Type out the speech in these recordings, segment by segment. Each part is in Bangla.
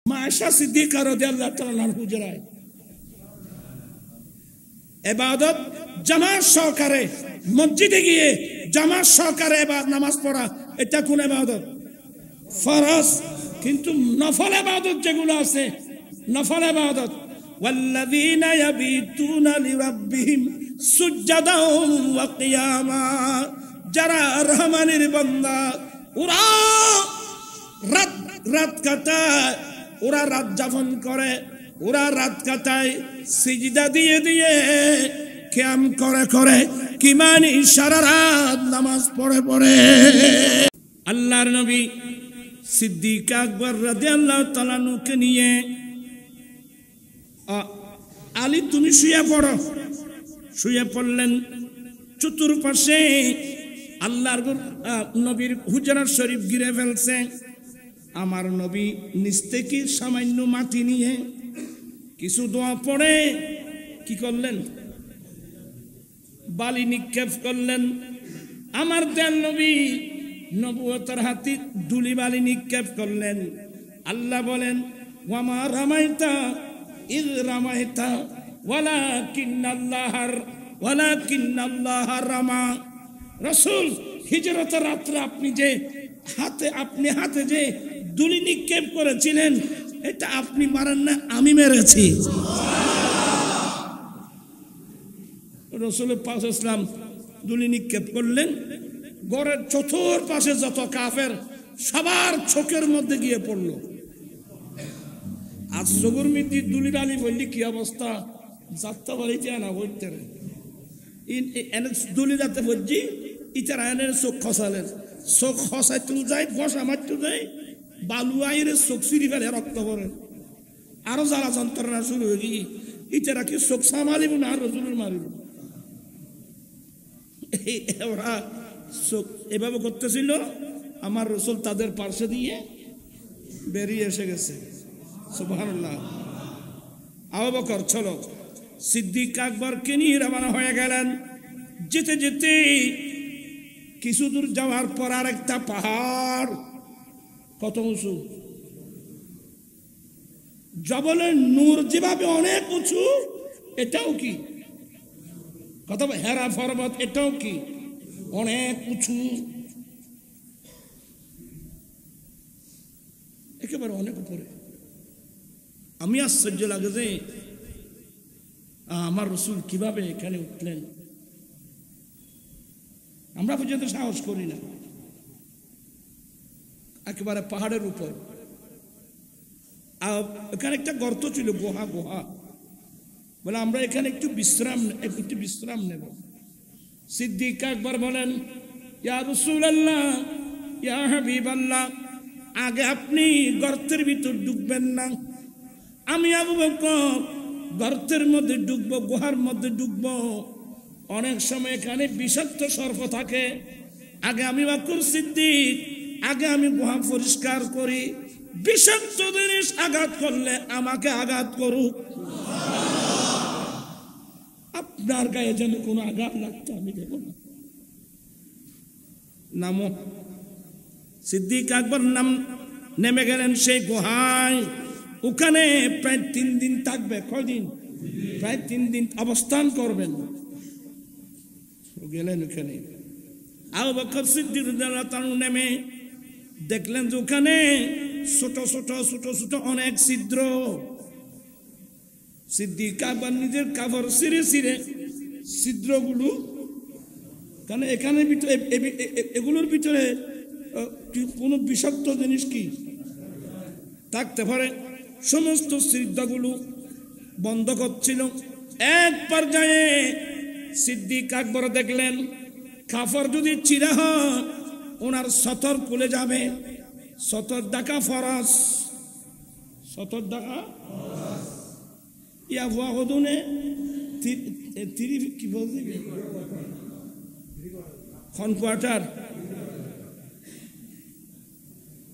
আয়েশা সিদ্দিকা রাদিয়াল্লাহু তাআলা আনহা হুজরায় ইবাদত জামাত সহকারে মসজিদে গিয়ে জামাত সহকারে নামাজ পড়া, এটা কোন ইবাদত? ফরজ। কিন্তু নফল ইবাদত যেগুলো আছে, নফল ইবাদত ওয়াল্লাযীনা ইয়াবিতুনা লিরাব্বিহিম সুজদান ওয়া কিয়ামা, যারা রহমানের বান্দা ওরা রাত কাটায়, ওরা রাত যাপন করে, ওরা রাত কাটায় সিজদা দিয়ে দিয়ে, কিয়াম করে করে, কি মানে সারা রাত নামাজ পড়ে পড়ে। আল্লাহর নবী সিদ্দিক আকবর রাদিয়াল্লাহু তাআলা নুকে নিয়ে, আলী তুমি শুয়ে পড়ো। শুয়ে পড়লেন। চতুর্পাশে আল্লাহর নবীর হুজরা শরীফ ঘিরে ফেলছে। আমার নবী নিচ থেকে সামান্য মাটি নিয়ে কিছু দোয়া পড়ে কি করলেন? বালি নিক্ষেপ করলেন। আমার দয়াল নবী নবুয়তের হাতে ধুলি বালি নিক্ষেপ করলেন। আল্লাহ বলেন ওয়ামা রামাইতা ইয রামাইতা ওয়ালাকিন্নাল্লাহ রামা। রাসূল, হিজরতের রাত্রে আপনি হাতে যে ধুলি নিক্ষেপ করেছিলেন, এটা আপনি মারেন না, আমি মেরেছি। রাসূল পাক ইসলাম ধুলি নিক্ষেপ করলেন। গড়ের চতুর্পাশে যত কাফের সবার চোখের মধ্যে গিয়ে পড়ল। আজ চোখের মধ্যে ধুলি বালি বললি কি অবস্থা, যাত্রা বাড়িতে আনা বলতে এনে ধুলি যাতে বলছি ইতারা এনে চোখ খসালেন। চোখ খসাইতে যায়, বসা মারতে যায়, বালু আইরে চোখ চিরি ফেলে রক্ত পড়ে। আরো জ্বালা যন্ত্রণা শুরু হয়ে গিয়ে ইতারা কি চোখ সামালিব না আর রসুলের মারিব। ওরা চোখ এভাবে করতেছিল, আমার রসুল তাদের পার্শ্বে দিয়ে বেরিয়ে এসে গেছে। সুবহানাল্লাহ। আবু বকর চলো, সিদ্দিক আকবরকে নিয়ে রওনা হয়ে গেলেন। যেতে যেতে কিছু দূর যাওয়ার পর আর একটা পাহাড়, কত উঁচু, জবলের নূর যেভাবে অনেক উঁচু, এটাও কি কত, হেরা পর্বত এটাও কি অনেক উঁচু, একেবারে অনেক উপরে। আমি আশ্চর্য লাগে যে আমার রসুল কিভাবে এখানে উঠলেন। আমরা পর্যন্ত সাহস করি না। একেবারে পাহাড়ের উপর, এখানে একটা গর্ত ছিল, গুহা। বলে আমরা এখানে একটু বিশ্রাম নেব। সিদ্দিক আকবর বলেন ইয়া রাসূলুল্লাহ, ইয়া হাবিবাল্লাহ, আগে আপনি গর্তের ভিতর ঢুকবেন না, আমি আবু বকর গর্তের মধ্যে ঢুকবো, গুহার মধ্যে ঢুকবো। অনেক সময় এখানে বিষাক্ত সর্প থাকে। আগে আমি বকর সিদ্দিক, আগে আমি গুহা পরিষ্কার করি। বিষাক্ত জিনিস আঘাত করলে আমাকে আঘাত করুক, আপনার গায়ে যেন কোনো আঘাত লাগতো আমি দেব না। নামো। সিদ্দিক আকবর নেমে গেলেন সেই গুহায়। ওখানে প্রায় 3 দিন থাকবে। কয়দিন? প্রায় 3 দিন অবস্থান করবেন। গেলেন ওখানে। আবু বকর সিদ্দিক রাদিয়াল্লাহু তাআলা নেমে দেখলেন যে ওখানে ছোট ছোট অনেক ছিদ্র। সিদ্দিক আকবর নিজের কাপড় ছিঁড়ে ছিদ্রগুলো, কারণ এখানে এগুলোর ভিতরে কোনো বিষাক্ত জিনিস কি থাকতে পারে, সমস্ত ছিদ্রগুলো বন্ধ করছিল। এক পর্যায়ে সিদ্দিক আকবর দেখলেন কাপড় যদি চিরা হয় ওনার সতর খুলে যাবে। সতর ডাকা ফরজ, সতর ডাকা ইয়া হুয়া হদুনে কি বলতে কোয়ার্টার।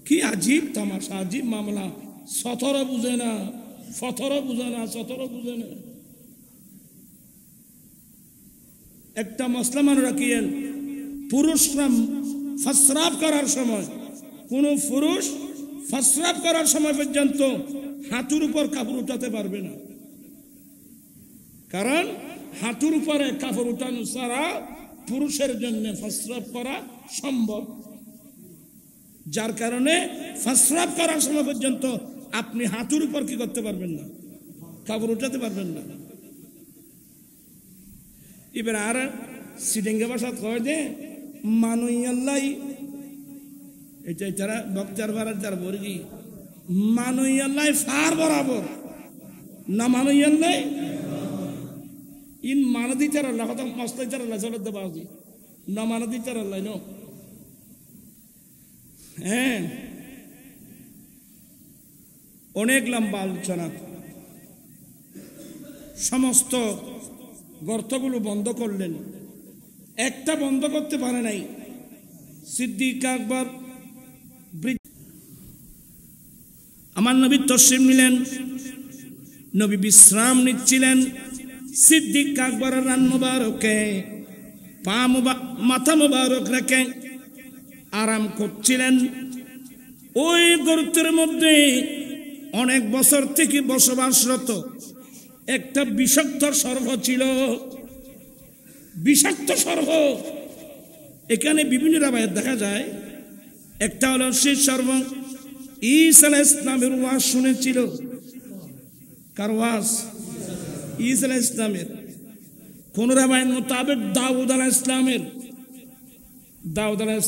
কি আজীব তামাশা, আজীব মামলা। সতরও বুঝে না, ফতরও বুঝে না, সতরও বুঝে না। একটা মসলা মনে রাখিয়েন, পুরুষরা প্রস্রাব করার সময় কোন পুরুষ প্রস্রাব করার সময় পর্যন্ত হাঁটুর উপর কাপড় উঠাতে পারবে না, কারণ হাঁটুর উপরে কাপড় উঠানো ছাড়া পুরুষের জন্য প্রস্রাব করা সম্ভব। যার কারণে প্রস্রাব করার সময় পর্যন্ত আপনি হাঁটুর উপর কি করতে পারবেন না, কাপড় উঠাতে পারবেন না। এবার আর সিডিঙ্গা ভাষা কয় যে মানুয়াল্লাই, এটা তারা বক্তার ভাড়ার যার বর্গি মানুয়াল্লাই ফার বরাবর না, মানুয়াল্লাই ইন মানদি চার আল্লাহ কথা মস্তাই চার আল্লাহ চলে দেবা না, মানদি চার আল্লাহ নো। হ্যাঁ, অনেক লম্বা আলোচনা। সমস্ত গর্তগুলো বন্ধ করলেন, একটা বন্ধ করতে পারে নাই। সিদ্দিক আকবর আমার নবী তশরিফ নিলেন, নবী বিশ্রাম নিচ্ছিলেন। সিদ্দিক আকবরের রান মুবারকে মাথা মুবারক রেখে আরাম করছিলেন। ওই গর্তের মধ্যে অনেক বছর থেকে বসবাসরত একটা বিষাক্ত সর্প ছিল, বিষাক্ত সর্প। এখানে বিভিন্ন রাবায়াত দেখা যায়। একটা হলো সেই সর্প ঈসা আলাইহিস সালামের ওয়াজ শুনেছিল। কার ওয়াজ? ঈসা আলাইহিস সালামের। কোন রাবায়াত মোতাবেক দাউদ আলাইহিস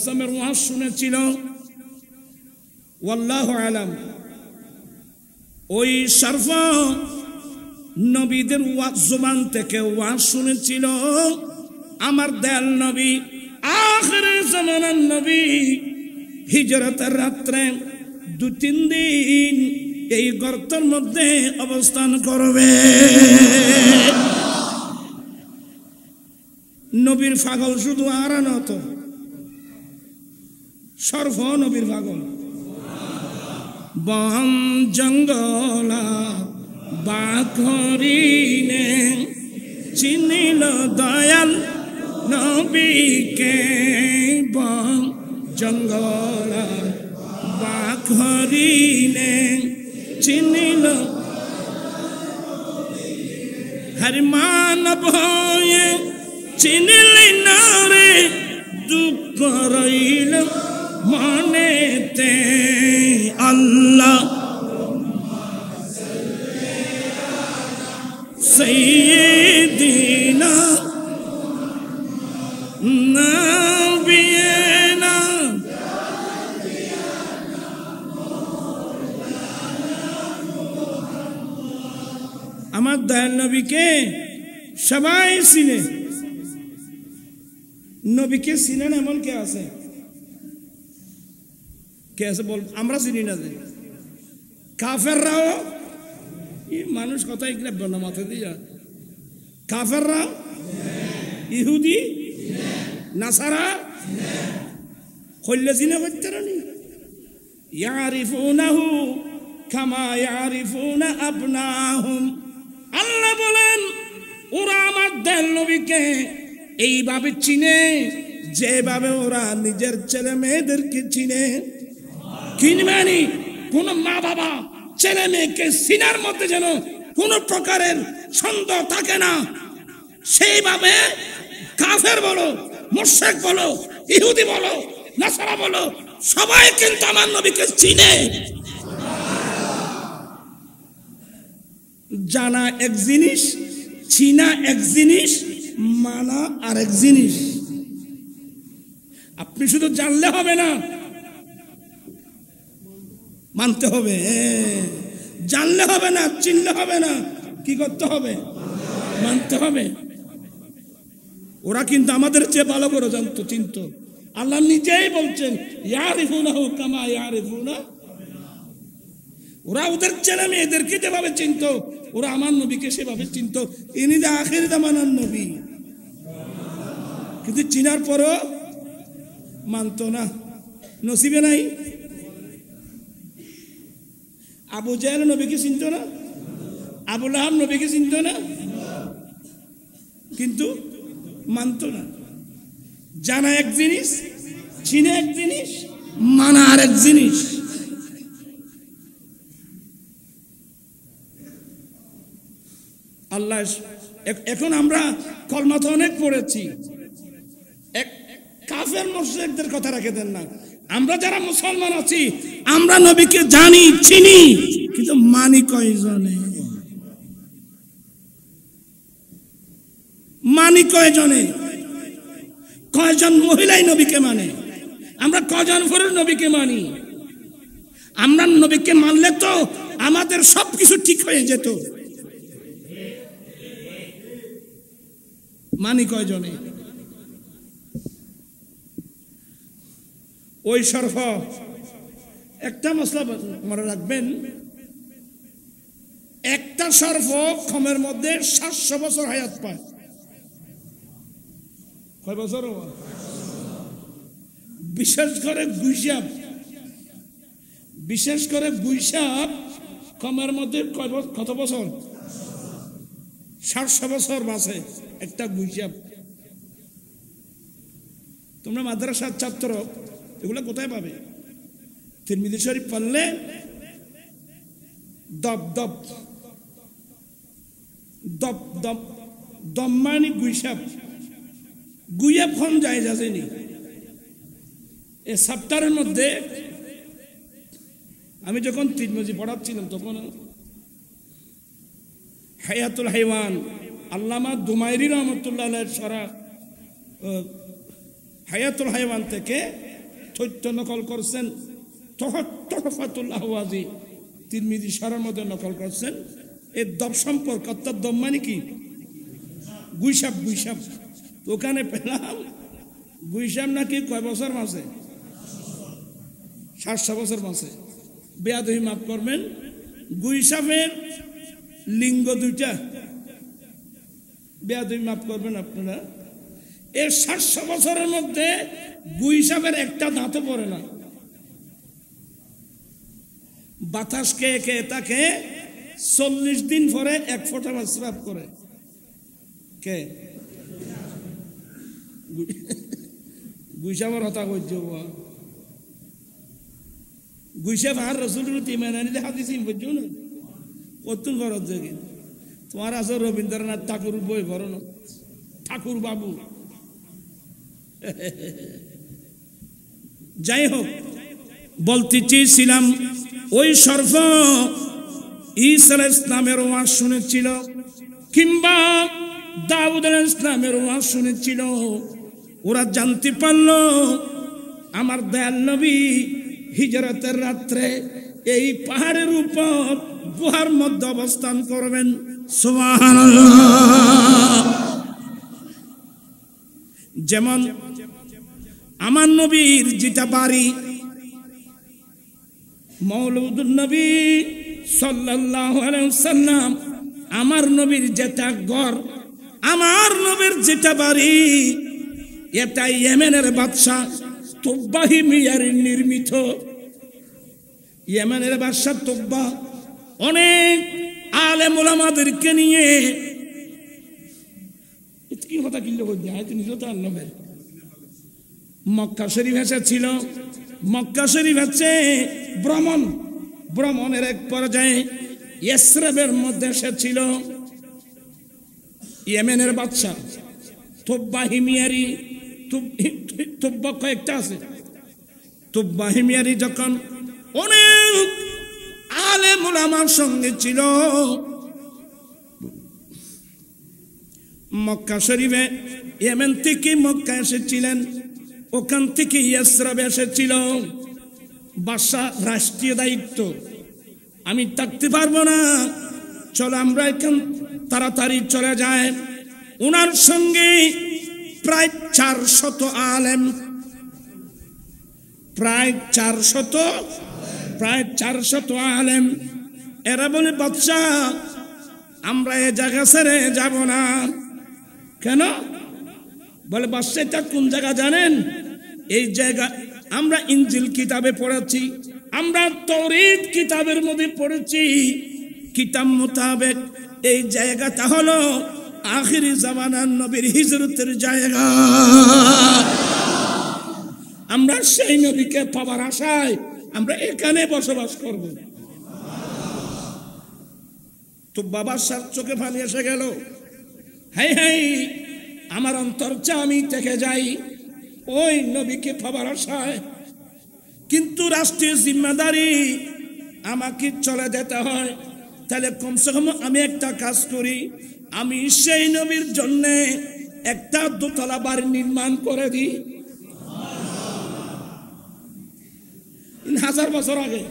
সালামের ওয়াজ শুনেছিল। ওয়াল্লাহু আলাম। ওই সর্প নবীদের জবান থেকে ওয়াজ শুনেছিল। আমার দয়াল নবী, আখিরের জামানার নবী, হিজরতের রাত্রে 2-3 দিন এই গর্তের মধ্যে অবস্থান করবে। নবীর পাগল শুধু আর নত, সর্ব নবীর পাগল। বন জঙ্গলা বাঘরিনে চিনিল দয়াল নবীকে। বন জঙ্গলা বাঘরিনে চিনিল হরি মানব হয়ে চিনিলি না রে, দুঃখ রইল মনেতে। আল্লাহ সাইয়্যিদিনা নবিয়িনা। আমার দয়াল নবীকে সবাই চিনে। নবীকে চিনেন এমন কে আছে? কে আছে বল? আমরা চিনি না। কাফেররাও, মানুষ কথাই গ্রাব্য না মাথা দিয়া। কাফেররা, ইহুদি, নাসারা কইলে চিনে করতে রানি। ইয়ারিফুনাহু কামা ইয়ারিফুনা আবনাহুম। আল্লাহ বলেন ওরা আমার দয়াল নবীকে এইভাবে চিনে যেভাবে ওরা নিজের ছেলে মেয়েদেরকে চিনে। কিনবানি কোন মা বাবা ছেলে মেয়েকে চিনার মধ্যে যেন কোন প্রকারের সন্দেহ থাকে না, সেইভাবে কাফের বলো, মুশরিক বলো, ইহুদি বলো, নাসারা বলো, সবাই কিন্তু আমার নবীকে চিনে। জানা এক জিনিস, চিনা এক জিনিস, মানা আরেক জিনিস। আপনি শুধু জানলে হবে না, মানতে হবে। জানলে হবে না, চিনলে হবে না, কি করতে হবে? মানতে হবে। ওরা কিন্তু আমাদের চেয়ে ভালো করে জানতো, চিনত। আল্লাহ নিজেই বলছেন ইয়ারিফুনাহু কামা ইয়ারিফুনা। ওরা ওদের ছেলে মেয়েদেরকে যেভাবে চিনত, ওরা আমার নবীকে সেভাবে চিনত। ইনি যে আখির জামানার নবী, কিন্তু চিনার পরও মানত না, নসিবে নাই। আবু জাহেল নবীকে চিনত না, আবু লাহাব নবীকে চিনত না, কিন্তু মানত না। জানা এক জিনিস, চিনে এক জিনিস, মানা আর এক জিনিস। আল্লাহ এখন আমরা কলমা তো অনেক পড়েছি, কাফের মুশরিকদের কথা রেখে দেন না। আমরা যারা মুসলমান আছি আমরা নবীকে জানি চিনি, কিন্তু মানি কয়জনে? মানি কয়জনে? কয়জন মহিলাই নবীকে মানে? আমরা কয়জন পুরুষ নবীকে মানি? আমরা নবীকে মানলে তো আমাদের সবকিছু ঠিক হয়ে যেত। মানি কয়জনে? ওই শরফ একটা মশলা মনে রাখবেন, একটা শরফ খমের মধ্যে 700 বছর হায়াত পায়। কয় বছর? বিশেষ করে গুইসাপ খমের মধ্যে কত বছর? 700 বছর বাঁচে একটা গুইসাপ। তোমরা মাদ্রাসার ছাত্র, এগুলো কোথায় পাবে? তিরমিজি শরীফ পড়লে দপ দপ দপ দপ দম্মানি গুইসাপ, গুইয়া ফোন যায় যায়নি। এই সপ্তাহের মধ্যে আমি যখন তিরমিজি পড়াচ্ছিলাম তখন হায়াতুল হাইওয়ান আল্লামা দুমাইরি রহমতুল্লাহ সরা হায়াতুল হাইওয়ান থেকে তথ্য নকল করছেন, তোহফাতুল আহওয়াজি তিরমিজি সরার মধ্যে নকল করছেন। এই দব সম্পর্ক, অর্থাৎ দম মানে কি? গুইসাপ। ওখানে পেলাম গুইসাপ নাকি কয় বছর বাঁচে? 700 বছর বাঁচে। বেয়াদবি মাফ করবেন, গুইসাপের লিঙ্গ দুইটা। বেয়াদবি মাফ করবেন আপনারা, এর 700 বছরের মধ্যে গুইসাপের একটা দাঁতও পড়ে না। বাতাস খেয়ে তাকে 40 দিন পরে 1 ফোঁটা মাসরাফ করে। কে? গুইসাপের হতা করছে। গুইসাপ আর রসুলের তিমানি দেখা দিছি বুঝছো না? কতক্ষণ খরচ দেখি তোমার আছে রবীন্দ্রনাথ ঠাকুর বই ভরো না, ঠাকুর বাবু। যাই হোক, বলতে চেয়েছিলাম ওই শরফ ঈসা আলাইহিস সালামের ওয়াজ শুনেছিল, কিংবা দাউদ আলাইহিস সালামের ওয়াজ শুনেছিল। ওরা জানতে পারলো আমার দয়াল নবী হিজরতের রাত্রে এই পাহাড়ের উপর গুহার মধ্যে অবস্থান করবেন। সুবহানাল্লাহ। যেমন আমার নবীর যেটা বাড়ি মওলুদুন নবী সাল্লাল্লাহু আলাইহি ওয়াসাল্লাম, আমার নবীর যেটা ঘর, আমার নবীর যেটা বাড়ি, এটা ইয়েমেনের বাদশা তুব্বা হিমিয়ার নির্মিত। ইয়েমেনের বাদশা তুব্বা অনেক আলেম ওলামাদেরকে নিয়ে কি কথা কিনলে নিজে তো আনবেন। মক্কা শরীফ এসেছিল, মক্কা শরীফ হচ্ছে ভ্রমণের এক পর্যায়ে ইসরাবের মধ্যে এসেছিল ইয়েমেনের বাদশা তুব্বা হিমিয়ারি। তুব্বা কয়েকটা আছে। তুব্বা হিমিয়ারি যখন অনেক আলেম ওলামার সঙ্গে ছিল মক্কা শরীফে, ইয়েমেন থেকে মক্কা এসেছিলেন, ওখান থেকে ইসরাবে এসেছিল। বাদশা রাষ্ট্রীয় দায়িত্ব, আমি থাকতে পারবো না, চলো আমরা এখান তাড়াতাড়ি চলে যায়। ওনার সঙ্গে প্রায় 400 আলেম, প্রায় 400 আলেম। এরা বলে বাদশা আমরা এ জায়গা ছেড়ে যাব না। কেন? বলে বাদশা এটা কোন জায়গা জানেন? এই জায়গা আমরা ইনজিল কিতাবে পড়েছি, আমরা তাওরীত কিতাবের মধ্যে পড়েছি, কিতাব মোতাবেক এই জায়গাটা হলো আখিরি জামানার নবীর হিজরতের জায়গা। আমরা সেই নবীকে পাবার আশায় আমরা এখানে বসবাস করব। তো বাবার সার চোখে পানি এসে গেল। হ্যাঁ হ্যাঁ, আমার অন্তর চা আমি থেকে যাই ওই নবীকে পাবার আশায়, কিন্তু রাষ্ট্রীয় জিম্মাদারি আমাকে চলে যেতে হয়। তাহলে কমসে কম আমি একটা কাজ করি, আমি সেই নবীর জন্য একটা দোতলা বাড়ি নির্মাণ করে দিই। 1000 বছর আগে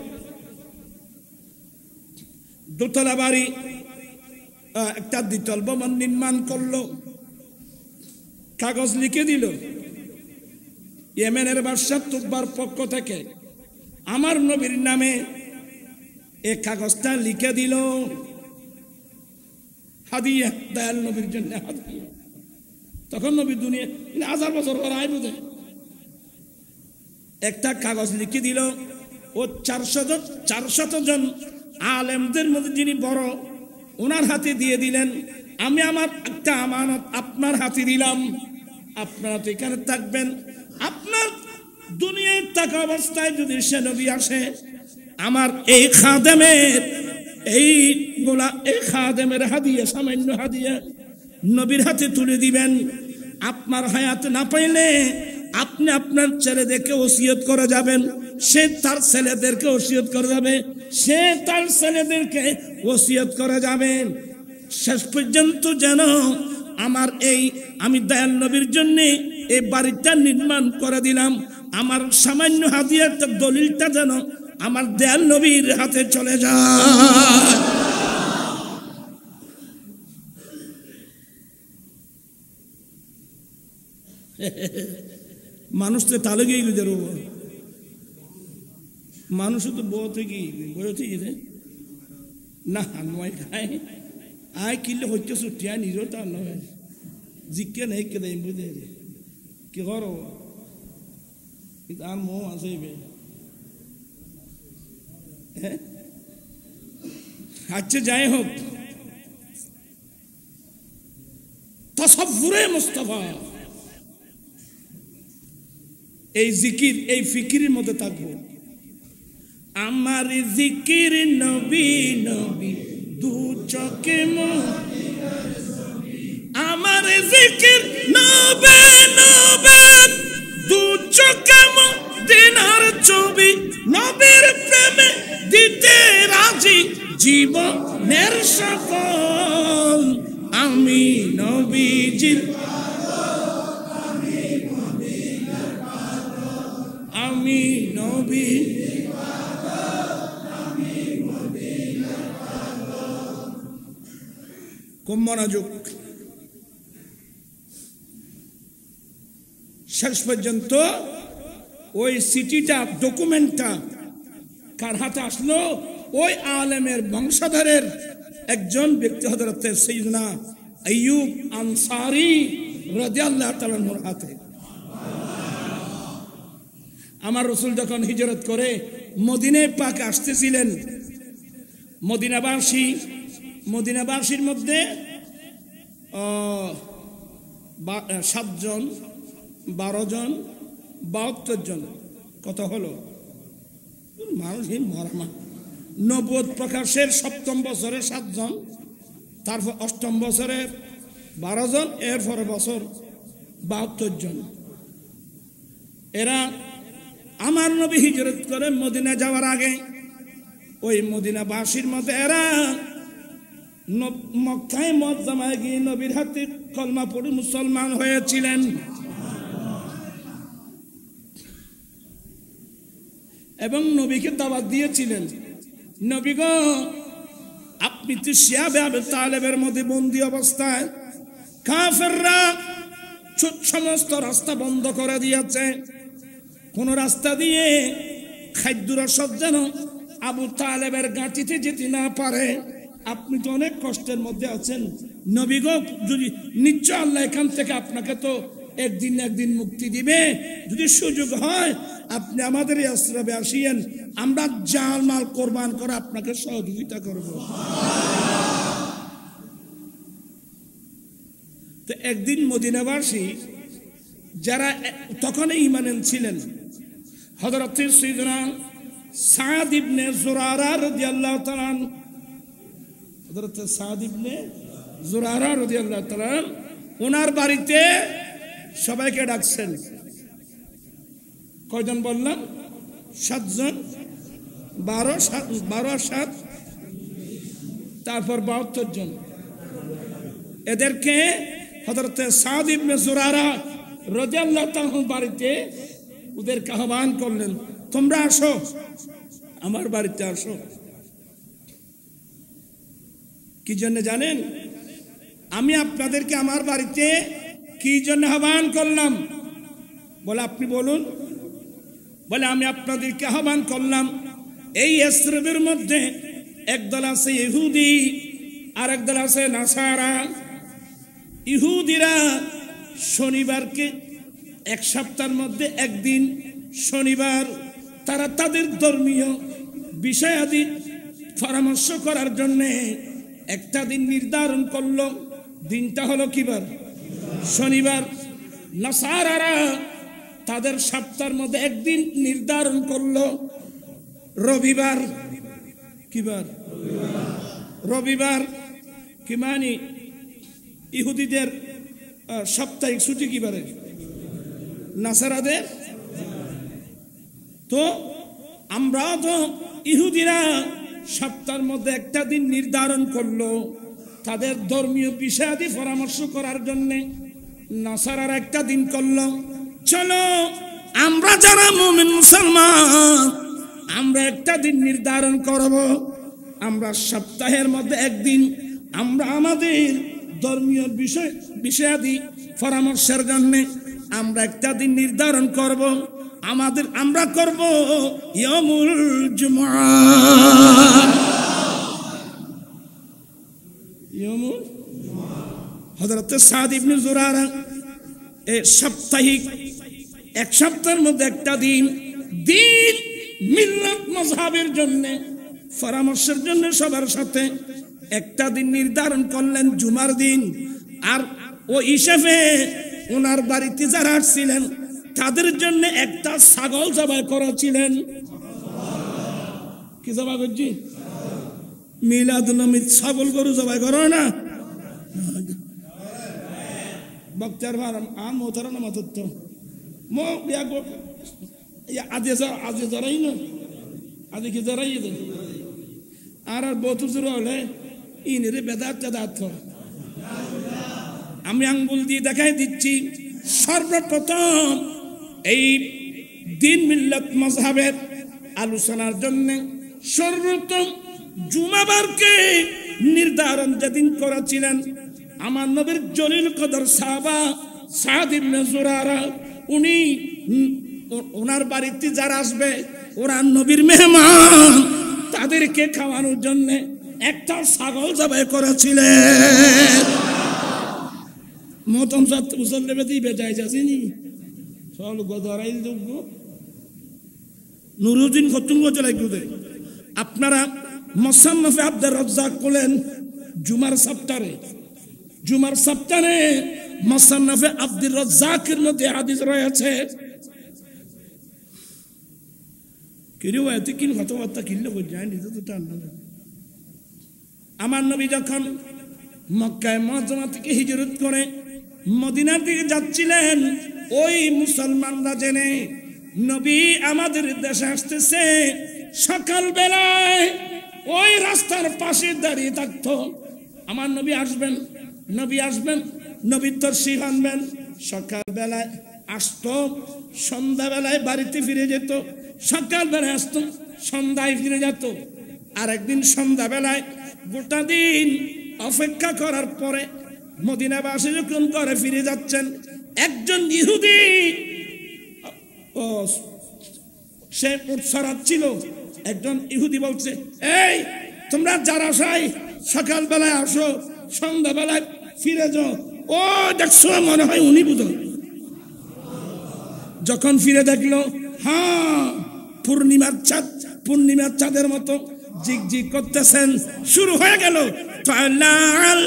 দোতলা বাড়ি, একটা দ্বিতল ভবন নির্মাণ করলো, কাগজ লিখে দিল ইয়েমেনের বাদশা তুব্বার পক্ষ থেকে আমার নবীর নামে এই কাগজটা লিখে দিল, হাদিয়া, দয়াল নবীর জন্য হাদিয়া। তখন নবী দুনিয়া 1000 বছর পর আয় বুঝে একটা কাগজ লিখে দিল। ও 400 জন আলেমদের মধ্যে যিনি বড়, ওনার হাতে দিয়ে দিলেন, আমি আমার একটা আমানত আপনার হাতে দিলাম, আপনারা তো এখানে থাকবেন, আপনার দুনিয়ায় থাকা অবস্থায় যদি সে নবী আসে, আমার এই খাদেমের হাদিয়া, সামান্য হাদিয়া নবীর হাতে তুলে দিবেন। আপনার হায়াত না পাইলে আপনি আপনার ছেলেদেরকে ওসিয়ত করে যাবেন, সে তার ছেলেদেরকে ওসিয়ত করে যাবে, সে তার ছেলেদেরকে ওসিয়ত করে যাবেন। শেষ পর্যন্ত যেন আমার আমি দয়াল নবীর জন্য এই বাড়িটা নির্মাণ করে দিলাম, আমার সামান্য হাদিয়ার দলিলটা যেন আমার দয়াল নবীর হাতে চলে যায়। মানুষ তো তালে গিয়ে গুজর, মানুষ তো বউতে গিয়ে বইতে গিয়ে না নয় খায় আয় কিনলে হচ্ছে ছুটিয়া নিজেও তার নয় জিজ্ঞে নেই কে দেয় বুঝে কি করো আর মো আছে আচ্ছা যাই হোক, তাসাব্বুরে মুস্তাফা, এই জিকির এই ফিকিরের মধ্যে থাকবো। আমার জিকির নবী নবী দু চোখে আমার জিকির নবে নবে দু চোখে মদিনার ছবি, নবীর প্রেমে দিতে রাজি জীবনের সফল। আমি নবীজির আমি নবী খুব মনোযোগ। শেষ পর্যন্ত ওই সিটিটা ডকুমেন্টটা কার হাতে আসলো? ওই আলেমের বংশধরের একজন ব্যক্তি হযরত সাইয়্যিদনা আইয়ুব আনসারী রাদিয়াল্লাহু তাআলা আনহুর হাতে। আমার রাসূল যখন হিজরত করে মদিনায় পাক আসতেছিলেন, মদিনাবাসীর মধ্যে 7 জন, 12 জন, 72 জন, কত হলো? মানুষই মরামা। নবুয়ত প্রকাশের 7ম বছরে 7 জন, তারপর 8ম বছরে 12 জন, এরপরে বছর 72 জন। এরা আমার নবী হিজরত করে মদিনা যাওয়ার আগে ওই মদিনাবাসীর মধ্যে এরা মক্কায় মুআজ্জামায় গিয়ে নবীর হাতে কলমা পড়ে মুসলমান হয়েছিলেন। এবং নবীকে দাওয়াত দিয়েছিলেন, নবী গো আপনি তো শিয়াবে আবু তালেবের মধ্যে বন্দী অবস্থায়, কাফেররা সমস্ত রাস্তা বন্ধ করে দিয়েছে, কোন রাস্তা দিয়ে খাদ্য রসদ যেন আবু তালেবের গাঁটিতে যেতে না পারে। আপনি তো অনেক কষ্টের মধ্যে আছেন, নবী গো যদি নিশ্চয় আল্লাহ এখান থেকে আপনাকে তো একদিন মুক্তি দিবে, যদি সুযোগ হয় আপনি আমাদের এই আশ্রমে আসিয়েন, আমরা জান মাল কোরবান করে আপনাকে সহযোগিতা করব। তো একদিন মদিনাবাসী যারা তখন ঈমানে ছিলেন, হযরত সাইয়্যিদনা সাদ ইবনে জুরারা রাদিয়াল্লাহু তাআলা হযরত সাদ ইবনে জুরারা রাদিয়াল্লাহু তাআলা ওনার বাড়িতে সবাইকে ডাকছেন। কয়জন বললাম? 7 জন। 12 আর 7, তারপর 72 জন। এদেরকে হযরত সাদ ইবনে জুরারা রাদিয়াল্লাহু তাআলা বাড়িতে ওদেরকে আহ্বান করলেন, তোমরা আসো, আমার বাড়িতে আসো। কি জন্য জানেন? আমি আপনাদেরকে আমার বাড়িতে কি জন্য আহ্বান করলাম? বলে আপনি বলুন। বলে আমি আপনাদেরকে আহ্বান করলাম, এই ইসরাবের মধ্যে একদল আছে ইহুদি আর একদল আছে নাসারা। ইহুদিরা শনিবারকে এক সপ্তাহের মধ্যে একদিন শনিবার তারা তাদের ধর্মীয় বিষয়াদি পরামর্শ করার জন্য একটা দিন নির্ধারণ করলো। দিনটা হলো কি বার? শনিবার। নাসারারা তাদের সপ্তাহের মধ্যে একদিন নির্ধারণ করলো রবিবার। কি বার? রবিবার। কি মানে ইহুদিদের সাপ্তাহিক ছুটি কি বারে? নাসারাদের। তো আমরা তো ইহুদিরা সপ্তাহের মধ্যে একটা দিন নির্ধারণ করলো তাদের ধর্মীয় বিষয়াদি পরামর্শ করার জন্য। নাসারার একটা দিন করলো, চলো আমরা যারা মুমিন মুসলমান আমরা একটা দিন নির্ধারণ করব, আমরা সপ্তাহের মধ্যে একদিন আমরা আমাদের ধর্মীয় বিষয়াদি পরামর্শের জন্য আমরা একটা দিন নির্ধারণ করব। আমরা করব ইয়ামুল জুমআ। ইয়ামুল হযরত সাদ ইবনে জুরারা এই সাপ্তাহিক এক সপ্তাহের মধ্যে একটা দিন মিল্লাত মাযহাবের জন্য পরামর্শের জন্য সবার সাথে একটা দিন নির্ধারণ করলেন, জুমার দিন। আর ও হিসেবে ওনার বাড়িতে যারা আসছিলেন তাদের জন্য একটা ছাগল জবাই করা ছিলেন। কি জবাই করছি? মিলাদুন্নবী ছাগল গরু জবাই করো না। বক্তার ভারম আম মোতারা না মাতত্ব মো আজে জরাই না আজে কি জরাই দে আর বহুত জোর হলে ইনরে বেদাত তেদাত। আমি আঙ্গুল দিয়ে দেখাই দিচ্ছি, সর্বপ্রথম এই দিন মিল্লাত মাযহাবের আলোচনার জন্য সর্বপ্রথম জুমাবারকে নির্ধারণ যেদিন করেছিলেন আমার নবীর জলিল কদর সাহাবা সাদ ইবনে জুরারা। উনি ওনার বাড়িতে যারা আসবে ওরা নবীর মেহমান, তাদেরকে খাওয়ানোর জন্য একটা ছাগল জবাই করেছিলেন। মতম সাত মুসল্লি বেদি বেজায় যাসিনি সল গদরাইল যোগ্য নুরুদ্দিন খতুম গজে লাগবে। আপনারা মুসান্নাফে আব্দুর রাজ্জাক বলেন জুমার সপ্তাহে মুসান্নাফে আব্দুর রাজ্জাকের মধ্যে হাদিস রয়েছে। কিরিও এতে কিন কথাবার্তা কিনলে হয়ে যায় নিজে তো টান না। আমার নবী যখন মক্কায় মুআজ্জামা থেকে হিজরত করে মদিনার দিকে যাচ্ছিলেন, ওই মুসলমানরা জেনে নবী আমাদের দেশে আসতেছে সকাল বেলায় ওই রাস্তার পাশে দাঁড়িয়ে থাকতো। আমার নবী আসবেন নবী তরশিফ আনবেন। সকাল বেলায় আসতো, সন্ধ্যাবেলায় বাড়িতে ফিরে যেত। সকাল বেলায় আসতো, সন্ধ্যায় ফিরে যেত। আর একদিন সন্ধ্যাবেলায় গোটা দিন অপেক্ষা করার পরে মদিনাবাসী যখন করে ফিরে যাচ্ছেন, একজন ইহুদি সে উৎসরাচ্ছিল। একজন ইহুদি বলছে, এই তোমরা যারা সাই সকাল বেলায় আসো, সন্ধ্যাবেলায় ফিরে যাও। ও দেখছো মনে হয় উনি বুঝো। যখন ফিরে দেখলো, হ্যাঁ পূর্ণিমার চাঁদের মতো জিগজিগ করতেছেন। শুরু হয়ে গেল তালাল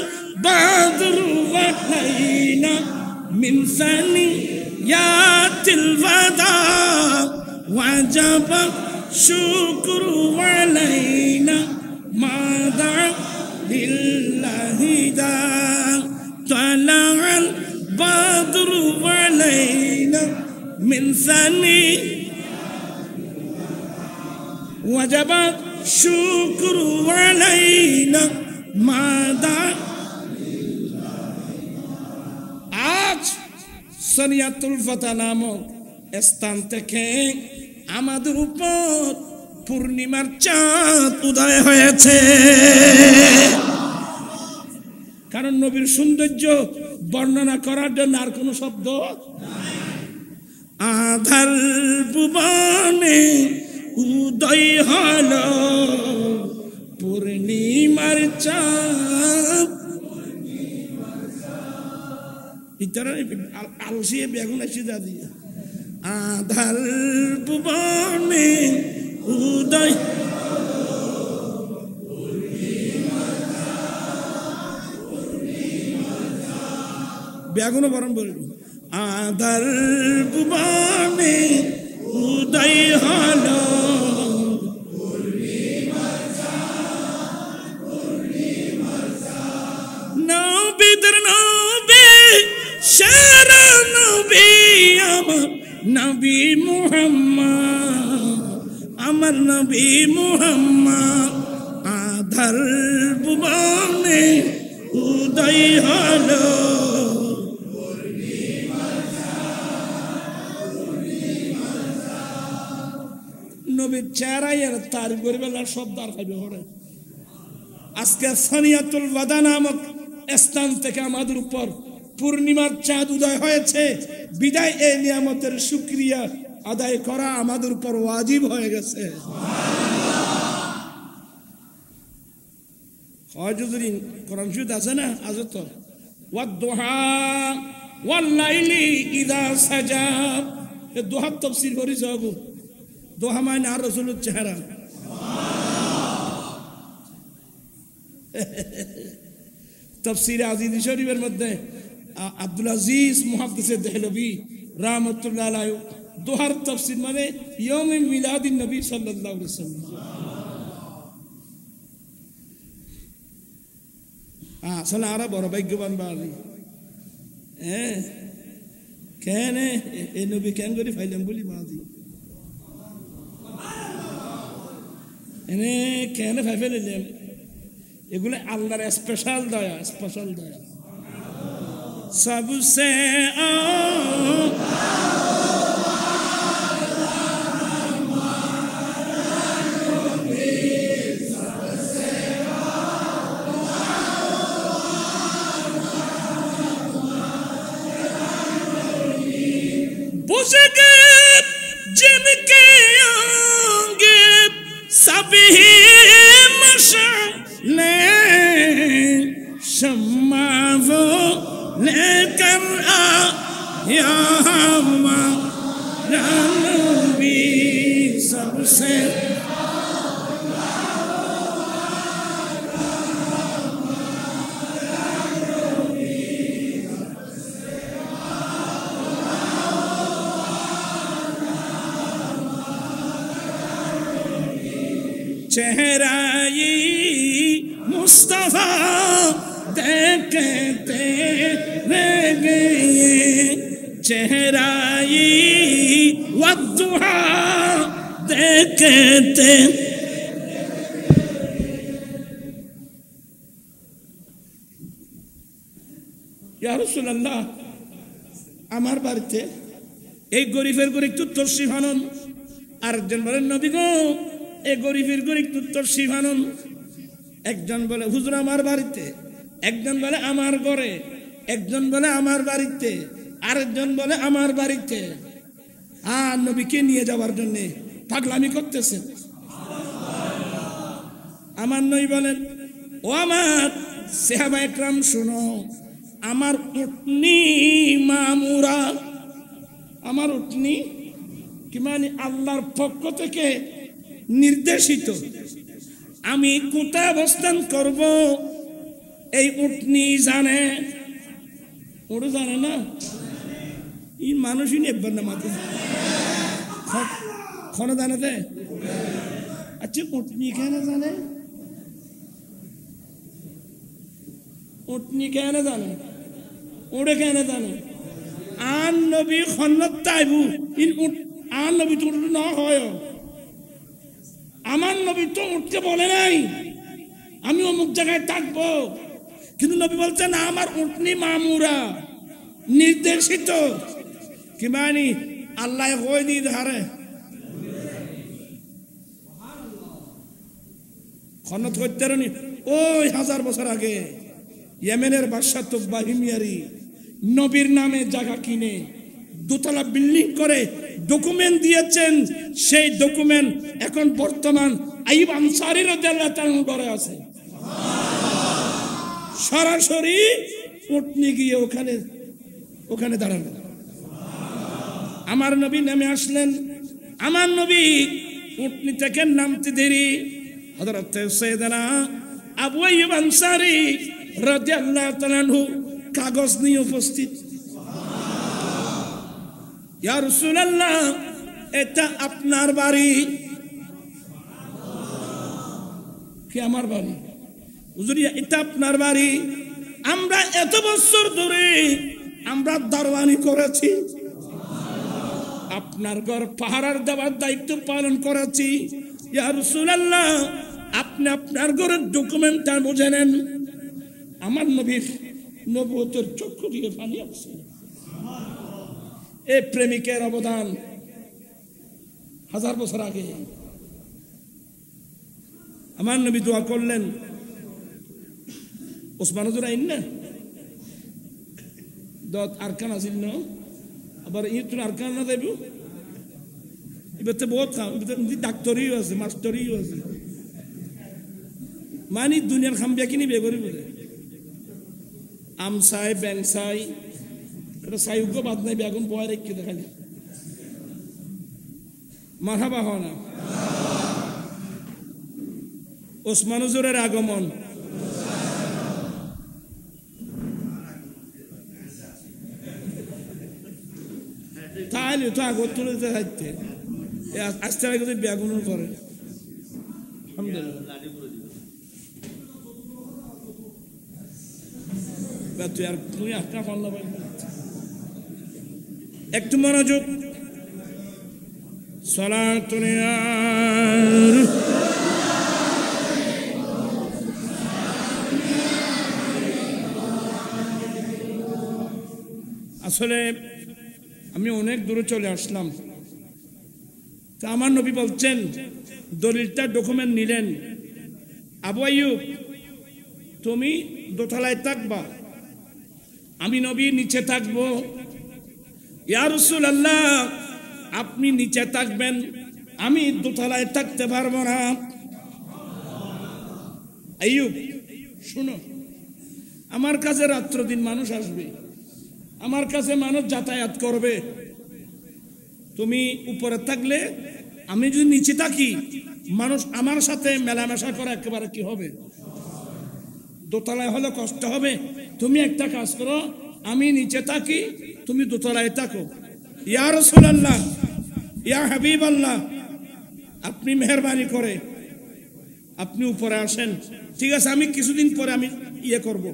বাদরু ওয়ালাইনা মিন সানিয়াতিল ওয়াদা ওয়াজাবা শুকরু আলাইনা মাদা lillahi da tala'al badru alayna min thani wajaba shukru alayna mada আজ সনিয়াতুল ফাতা নামক স্থান থেকে আমাদের উপর পূর্ণিমার চাঁদ উদয় হয়েছে। কারণ নবীর সৌন্দর্য বর্ণনা করার জন্য আর কোনো শব্দ আধার ভুবনে উদয় হলো পূর্ণিমার চাঁদ। আলসিয়ে বেগুন এসে যা দিয়ে আধার ভুবনে উদয় বেগুনও বরণ বলল আধার ভুবনে উদয় হলো নবীদের নবী সারা নবী আমার নবী মুহাম্মদ আমার নবী মুহাম্মদ আধার ভুবনে উদয় হলো নবীর চেহারায় আর তারিফ করে বেলা শব্দ আর খাইবে হরে। আজকে সানিয়াতুল ওয়াদা নামক স্থান থেকে আমাদের উপর পূর্ণিমার চাঁদ উদয় হয়েছে বিদায় এই নিয়ামতের শুকরিয়া আদায় করা আমাদের উপর ওয়াজিব হয়ে গেছে। হযরতিন কোরআন শরীফ আছে না আজ তো ওয়াদ-দুহা ওয়াল-লাইলি ইযা সাজা এ দুহা তাফসীর করি যাব দোহা মানে আর রাসূলের চেহারা তাফসীর আজিজ শরীফের মধ্যে আব্দুল আজিজ মুহাদ্দিস দেহলভী রাহমাতুল্লাহ আলাইহি দোহার তাফসীর মানে ইয়াউমে মিলাদিন নবী সাল্লাল্লাহু আলাইহি ওয়াসাল্লাম। আসলে আরা বড় ভাগ্যবান বাড়ি কেন এই নবী কেন করে ফাইলাম বলি মাদি এনে কেন ফাই ফেলিলাম এগুলো আল্লাহর স্পেশাল দয়া স্পেশাল দয়া सबसे बुज़ुर्ग जिनके आगे सभी मशाले शम्मा वो लेकर आया हमारा नबी सबसे चेहरा ये मुस्तफा देखते रह गए चेहरा ये वद्दुहा देखते या रसूल अल्लाह আমার বাড়িতে এই গরিবের করে একটু তশরিফ আনুন আরেকজন বলেন নবী গো এই গরিবের করে একটু তশরিফ আনুন একজন বলে হুজুর আমার বাড়িতে একজন বলে আমার ঘরে একজন বলে আমার বাড়িতে আরেকজন বলে আমার বাড়িতে আর নবীকে নিয়ে যাওয়ার জন্য পাগলামি করতেছেন আমার নবী বলেন ও আমার সাহাবা একরাম শুনো আমার উটনি মামুরা আমার উটনি কি মানে আল্লাহর পক্ষ থেকে নির্দেশিত আমি কোথায় অবস্থান করব এই উটনি জানে ওরা জানে না এই মানুষই নেবেন না মাথা ক্ষণ জানাতে আচ্ছা উটনি কেন জানে উটনি কেন জানে, উড়ে কেন জানে? আন নবী খন্নত তাইবু ইন আন নবী তো না হয়, আমার নবী তো উঠতে বলে নাই আমি অমুক জায়গায় থাকবো, কিন্তু নবী বলছেন আমার উটনি মামুরা, নির্দেশিত। কি মানি আল্লাহ হয়ে দিয়ে ধারে খনত করতে নি। ওই 1000 বছর আগে ইয়েমেনের বাদশা তুকবা হিমিয়ারি নবীর নামে জায়গা কিনে দোতলা বিল্ডিং করে ডকুমেন্ট দিয়েছেন। সেই ডকুমেন্ট এখন বর্তমান আইয়ুব আনসারী রাদিয়াল্লাহু তাআলা ঘরে আছে। সরাসরি উটনি গিয়ে ওখানে দাঁড়ানো। আমার নবী নেমে আসলেন। আমার নবী উটনি থেকে নামতে দেরি, হযরত সাইয়েদনা আবু আইয়ুব আনসারী রাদিয়াল্লাহু তাআলা কাগজ নিয়ে উপস্থিত। ইয়া রাসূলুল্লাহ, এটা আপনার বাড়ি? কি আমার বাড়ি? হুজুর এটা আপনার বাড়ি? আমরা এত বছর ধরে আমরা দারওয়ানি করেছি, আপনার ঘর পাহারার দেওয়ার দায়িত্ব পালন করেছি। ইয়া রাসূলুল্লাহ, আপনি আপনার ঘরের ডকুমেন্টটা বুঝে নেন। আমার নবীর নবুয়তের চক্ষু দিয়ে পানি আসছে। এই প্রেমিকের অবদান 1000 বছর আগে। আমার নবী দোয়া করলেন, ওসমান হুজুর আইন না দত আরকান আসিল না, আবার ইতুন আরকান না দেব এবার তো বহুত খাম, ডাক্তারিও আছে, মাস্টারিও আছে, মানে দুনিয়ার খাম বেকিনি বেগরি বলে আমসাই ব্যাংসাই এটা সাইউগ্য বাদ নাই, বেগুন বয় রেখে দেখালি মারহাবা হয় না। ওসমান হুজুরের আগমন, তাহলে তো আগর তুলে থাকতে আসতে আগে যদি বেগুন করে। আলহামদুলিল্লাহ, তুই আর তুই একটা পাল্লা পাই। একটু মনোযোগ। সালাতুন আসলে আমি অনেক দূরে চলে আসলাম। তা আমার নবী বলছেন, দলিলটা ডকুমেন্ট নিলেন, আবু আইয়ুব তুমি দোতলায় থাকবা, আমি নবী নিচে থাকবো। ইয়া রাসূলুল্লাহ, আপনি নিচে থাকবেন, আমি দোতলায় থাকতে পারবো না। আইয়ুব শুনো, আমার কাছে রাত্র দিন মানুষ আসবে, আমার কাছে মানুষ যাতায়াত করবে, তুমি উপরে থাকলে আমি যদি নিচে থাকি মানুষ আমার সাথে মেলামেশা করা একেবারে কি হবে, দোতলায় হলে কষ্ট হবে। তুমি একটা কাজ করো, আমি নিচে থাকি, তুমি দোতলায় থাকো। ইয়া রাসূলুল্লাহ, ইয়া হাবিবাল্লাহ, আপনি মেহেরবানি করে আপনি উপরে আসেন। ঠিক আছে, আমি কিছুদিন পরে আমি ইয়ে করব।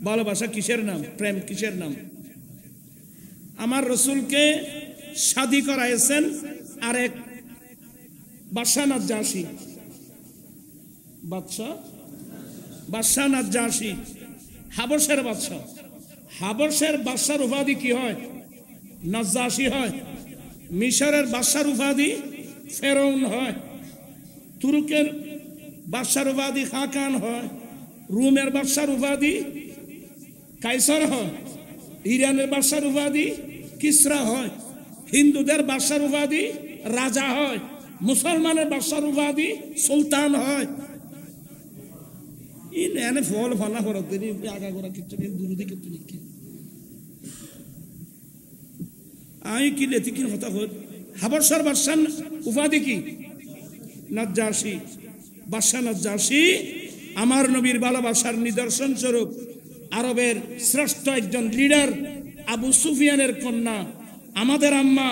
ভালোবাসা কিসের নাম? প্রেম কিসের নাম? আমার রসুলকে শাদী করাইছেন আরেক বাদশা নাজ্জাশী, বাদশা নাজ্জাশী হাবশের বাদশা। হাবশের বাদশার উপাধি কি হয়? নাজ্জাশী হয়। মিশরের বাদশার উপাধি ফেরাউন হয়। তুরুকের বাদশার উপাধি খাকান হয়। রোমের বাদশার উপাধি কাইসার হয়। ইরানের বাদশার উপাধি কিসরা হয়। হিন্দুদের বাদশার উপাধি রাজা হয়। মুসলমানের বাদশার উপাধি সুলতান হয়। এনে ফল ফালা করা আগা করা কিছু দুরুদি কিছু লিখি আমি কি লেতি কি কথা হল। হাবশার বাদশার উপাধি কি? নাজ্জাশী। বাদশা নাজ্জাশী আমার নবীর ভালোবাসার নিদর্শন স্বরূপ আরবের শ্রেষ্ঠ একজন লিডার আবু সুফিয়ানের কন্যা আমাদের আম্মা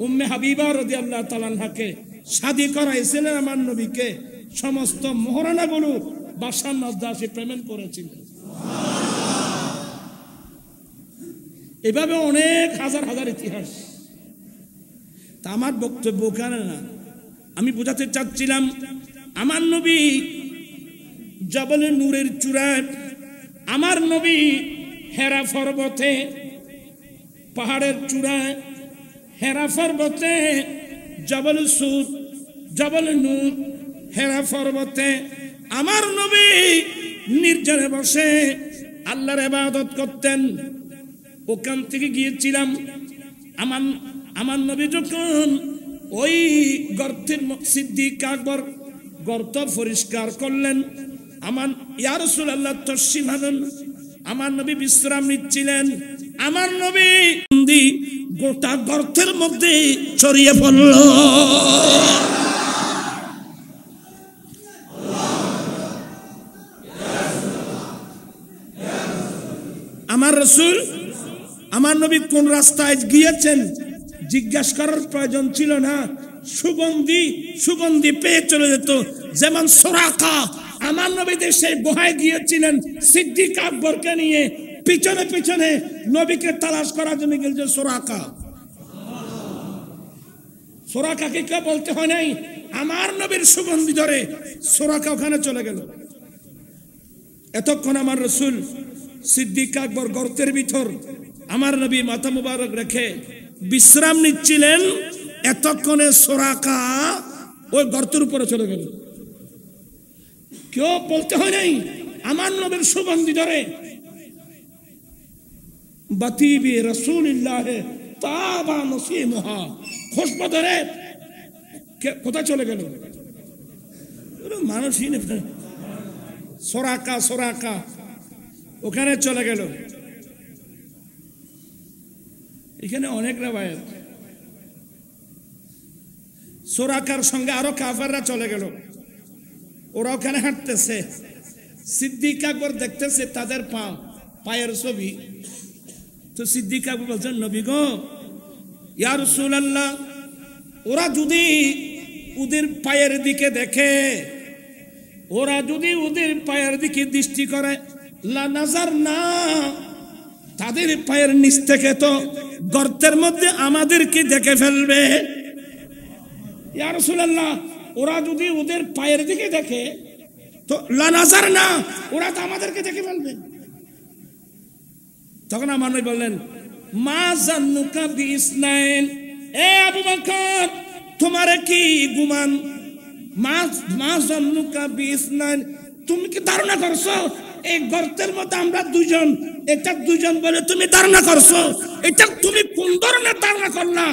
উম্মে হাবিবা রাদিয়াল্লাহু তাআলা আনহাকে শাদী করাইছিলেন আমার নবীকে, সমস্ত মহারানাগুলো বাদশাহ নজ্জাশী পেমেন্ট করেছিলেন। এভাবে অনেক হাজার হাজার ইতিহাস। তা আমার বক্তব্য ওখানে না, আমি বোঝাতে চাচ্ছিলাম আমার নবী জবলে নূরের চূড়ায়, আমার নবী হেরা পর্বতে, পাহাড়ের চূড়ায় হেরা পর্বতে, জবল সুর, জবল নূর, হেরা পর্বতে আমার নবী নির্জনে বসে আল্লাহর ইবাদত করতেন। ওখান থেকে গিয়েছিলাম, আমার নবী যখন ওই গর্তের, সিদ্দিক আকবর গর্ত পরিষ্কার করলেন, আমার ইয়া রাসূলুল্লাহ তশরিফ আনেন, আমার নবী বিশ্রাম নিচ্ছিলেন, আমার নবী গোটা গর্তের মধ্যে ছড়িয়ে পড়ল। আমার রাসূল, আমার নবী কোন রাস্তায় গিয়েছেন জিজ্ঞাসা করার প্রয়োজন ছিল না, সুগন্ধি পেয়ে চলে যেত। যেমন সুরাকা আমার নবী দেশে গুহায় গিয়েছিলেন সিদ্দিক আকবরকে নিয়ে, পিছনে পিছনে নবীকে তালাশ করার জন্য গেছে সুরাকাকে কে বলতে হয় নাই, আমার নবীর সুগন্ধি ধরে সুরাকা ওখানে চলে গেল। এতক্ষণ আমার রাসূল সিদ্দিক আকবর গর্তের ভিতর আমার নবী মাথা মুবারক রেখে বিশ্রাম নিচ্ছিলেন, এতক্ষণে সুরাকা ওই গর্তের উপরে চলে গেল। কেউ বলতে হয় নাই, আমার নবীর সুগন্ধি ধরে বাতিবি রাসূলিল্লাহ তাবা নসিমুহা, খুশবু ধরে কোথায় চলে গেল? মানুষই না, সুরাকা ওখানে চলে গেল। এখানে অনেক রাওয়ায়াত, সুরাকার সঙ্গে আরো কাফেররা চলে গেল, ওরা ওখানে হাঁটতেছে, সিদ্দিক আকবর দেখতেছে তাদের পায়ের ছবি। তো সিদ্দিক আকবর বলছেন, নবী গো, ইয়া রাসূলুল্লাহ, ওরা যদি ওদের পায়ের দিকে দেখে, ওরা যদি ওদের পায়ের দিকে দৃষ্টি করে, লা নাজার না, তাদের পায়ের নিচ থেকে তো গর্তের মধ্যে আমাদেরকে দেখে ফেলবে। ইয়া রাসূলুল্লাহ, ওরা যদি ওদের পায়ের দিকে দেখে তো লা নাজার না, ওরা তো আমাদেরকে দেখে ফেলবে। তখন আমার নবী বললেন, মা জান্নুকা বিইসনাইন, এ আবু বকর, তোমার কি গুমান? মা জান্নুকা বিইসনাইন, তুমি কি ধারণা করছো এই গর্তের মধ্যে আমরা দুজন, এটা দুজন বলে তুমি ধারণা করছো? এটা তুমি কোন ধরনের ধারণা করলা?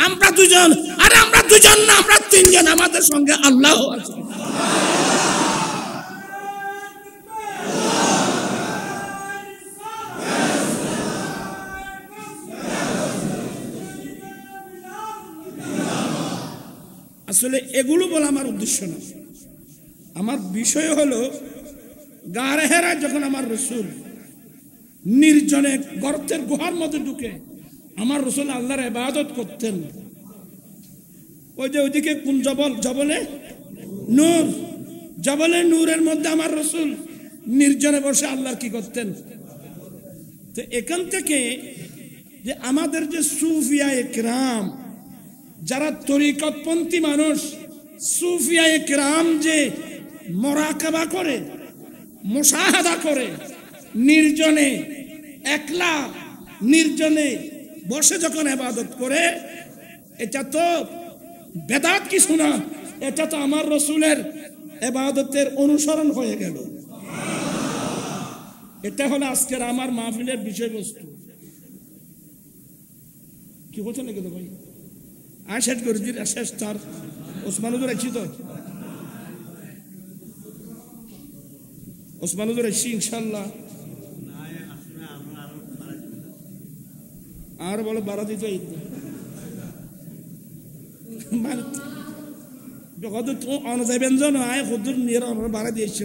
আমরা দুজন, আরে আমরা দুজন না, আমরা তিনজন, আমাদের সঙ্গে আল্লাহ আছে। আসলে এগুলো বলা আমার উদ্দেশ্য না, আমার বিষয় হলো গারে হেরা যখন আমার রাসূল নির্জনে গর্তের গুহার মধ্যে ঢুকে আমার রাসূল আল্লাহর ইবাদত করতেন। ওই যে ওইদিকে কোন জবলে নূর, জবলে নূরের মধ্যে আমার রাসূল নির্জনে বসে আল্লাহর কি করতেন। তো এখান থেকে যে আমাদের যে সুফিয়ায়ে কেরাম, যারা তরিকতপন্থী মানুষ, সুফিয়ায়ে কেরাম যে মুরাকাবা করে, মুশাহাদা করে, নির্জনে একলা নির্জনে বসে যখন ইবাদত করে, এটা তো বেদাত কিছু না, এটা তো আমার রাসূলের ইবাদতের অনুসরণ হয়ে গেল। এটা হলো আজকের আমার মাহফিলের বিষয়বস্তু। কি বলছেন নাকি তো ভাই? শেষ করে দিন, শেষ। তার ওসমান হুজুর আসছি, তো ওসমান হুজুর আসছি ইনশাল্লাহ। আর বলো বাড়া দিত ব্যঞ্জন আয় হুজুর নিয়ে বাড়া দিয়েছি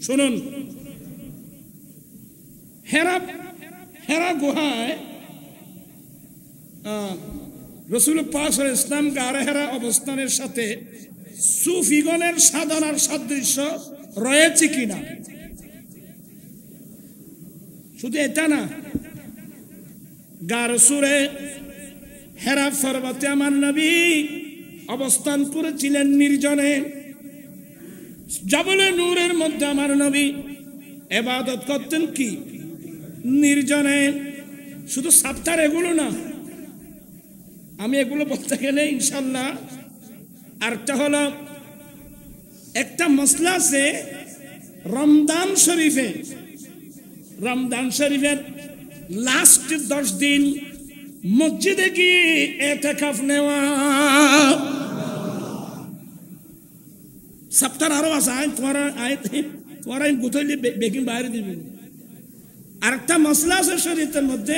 শুনুন। হেরা গুহায় রাসূল পাক সাল্লাল্লাহু আলাইহি ওয়াসাল্লাম গারে হেরা অবস্থানের সাথে সুফিগণের সাধনার সাদৃশ্য রয়েছে কিনা? শুধু এটা না, গার সুরে হেরা পর্বতে আমার নবী অবস্থান করেছিলেন নির্জনে। জাবলে নূরের মধ্যে আমার নবী ইবাদত করতেন কি? নির্জনে। শুধু সাপ্তার এগুলো না, আমি এগুলো বলতে গেলে ইনশাল্লাহ আরেকটা হলো, একটা মসলা আছে রমজান শরীফের লাস্ট 10 দিন মসজিদে গিয়ে ইতিকাফ নেওয়া। সপ্তাহ আরো আছে, তোমার গুতইলে বেকিং বাইরে দিবেন। আরেকটা মসলা আছে শরীয়তের মধ্যে,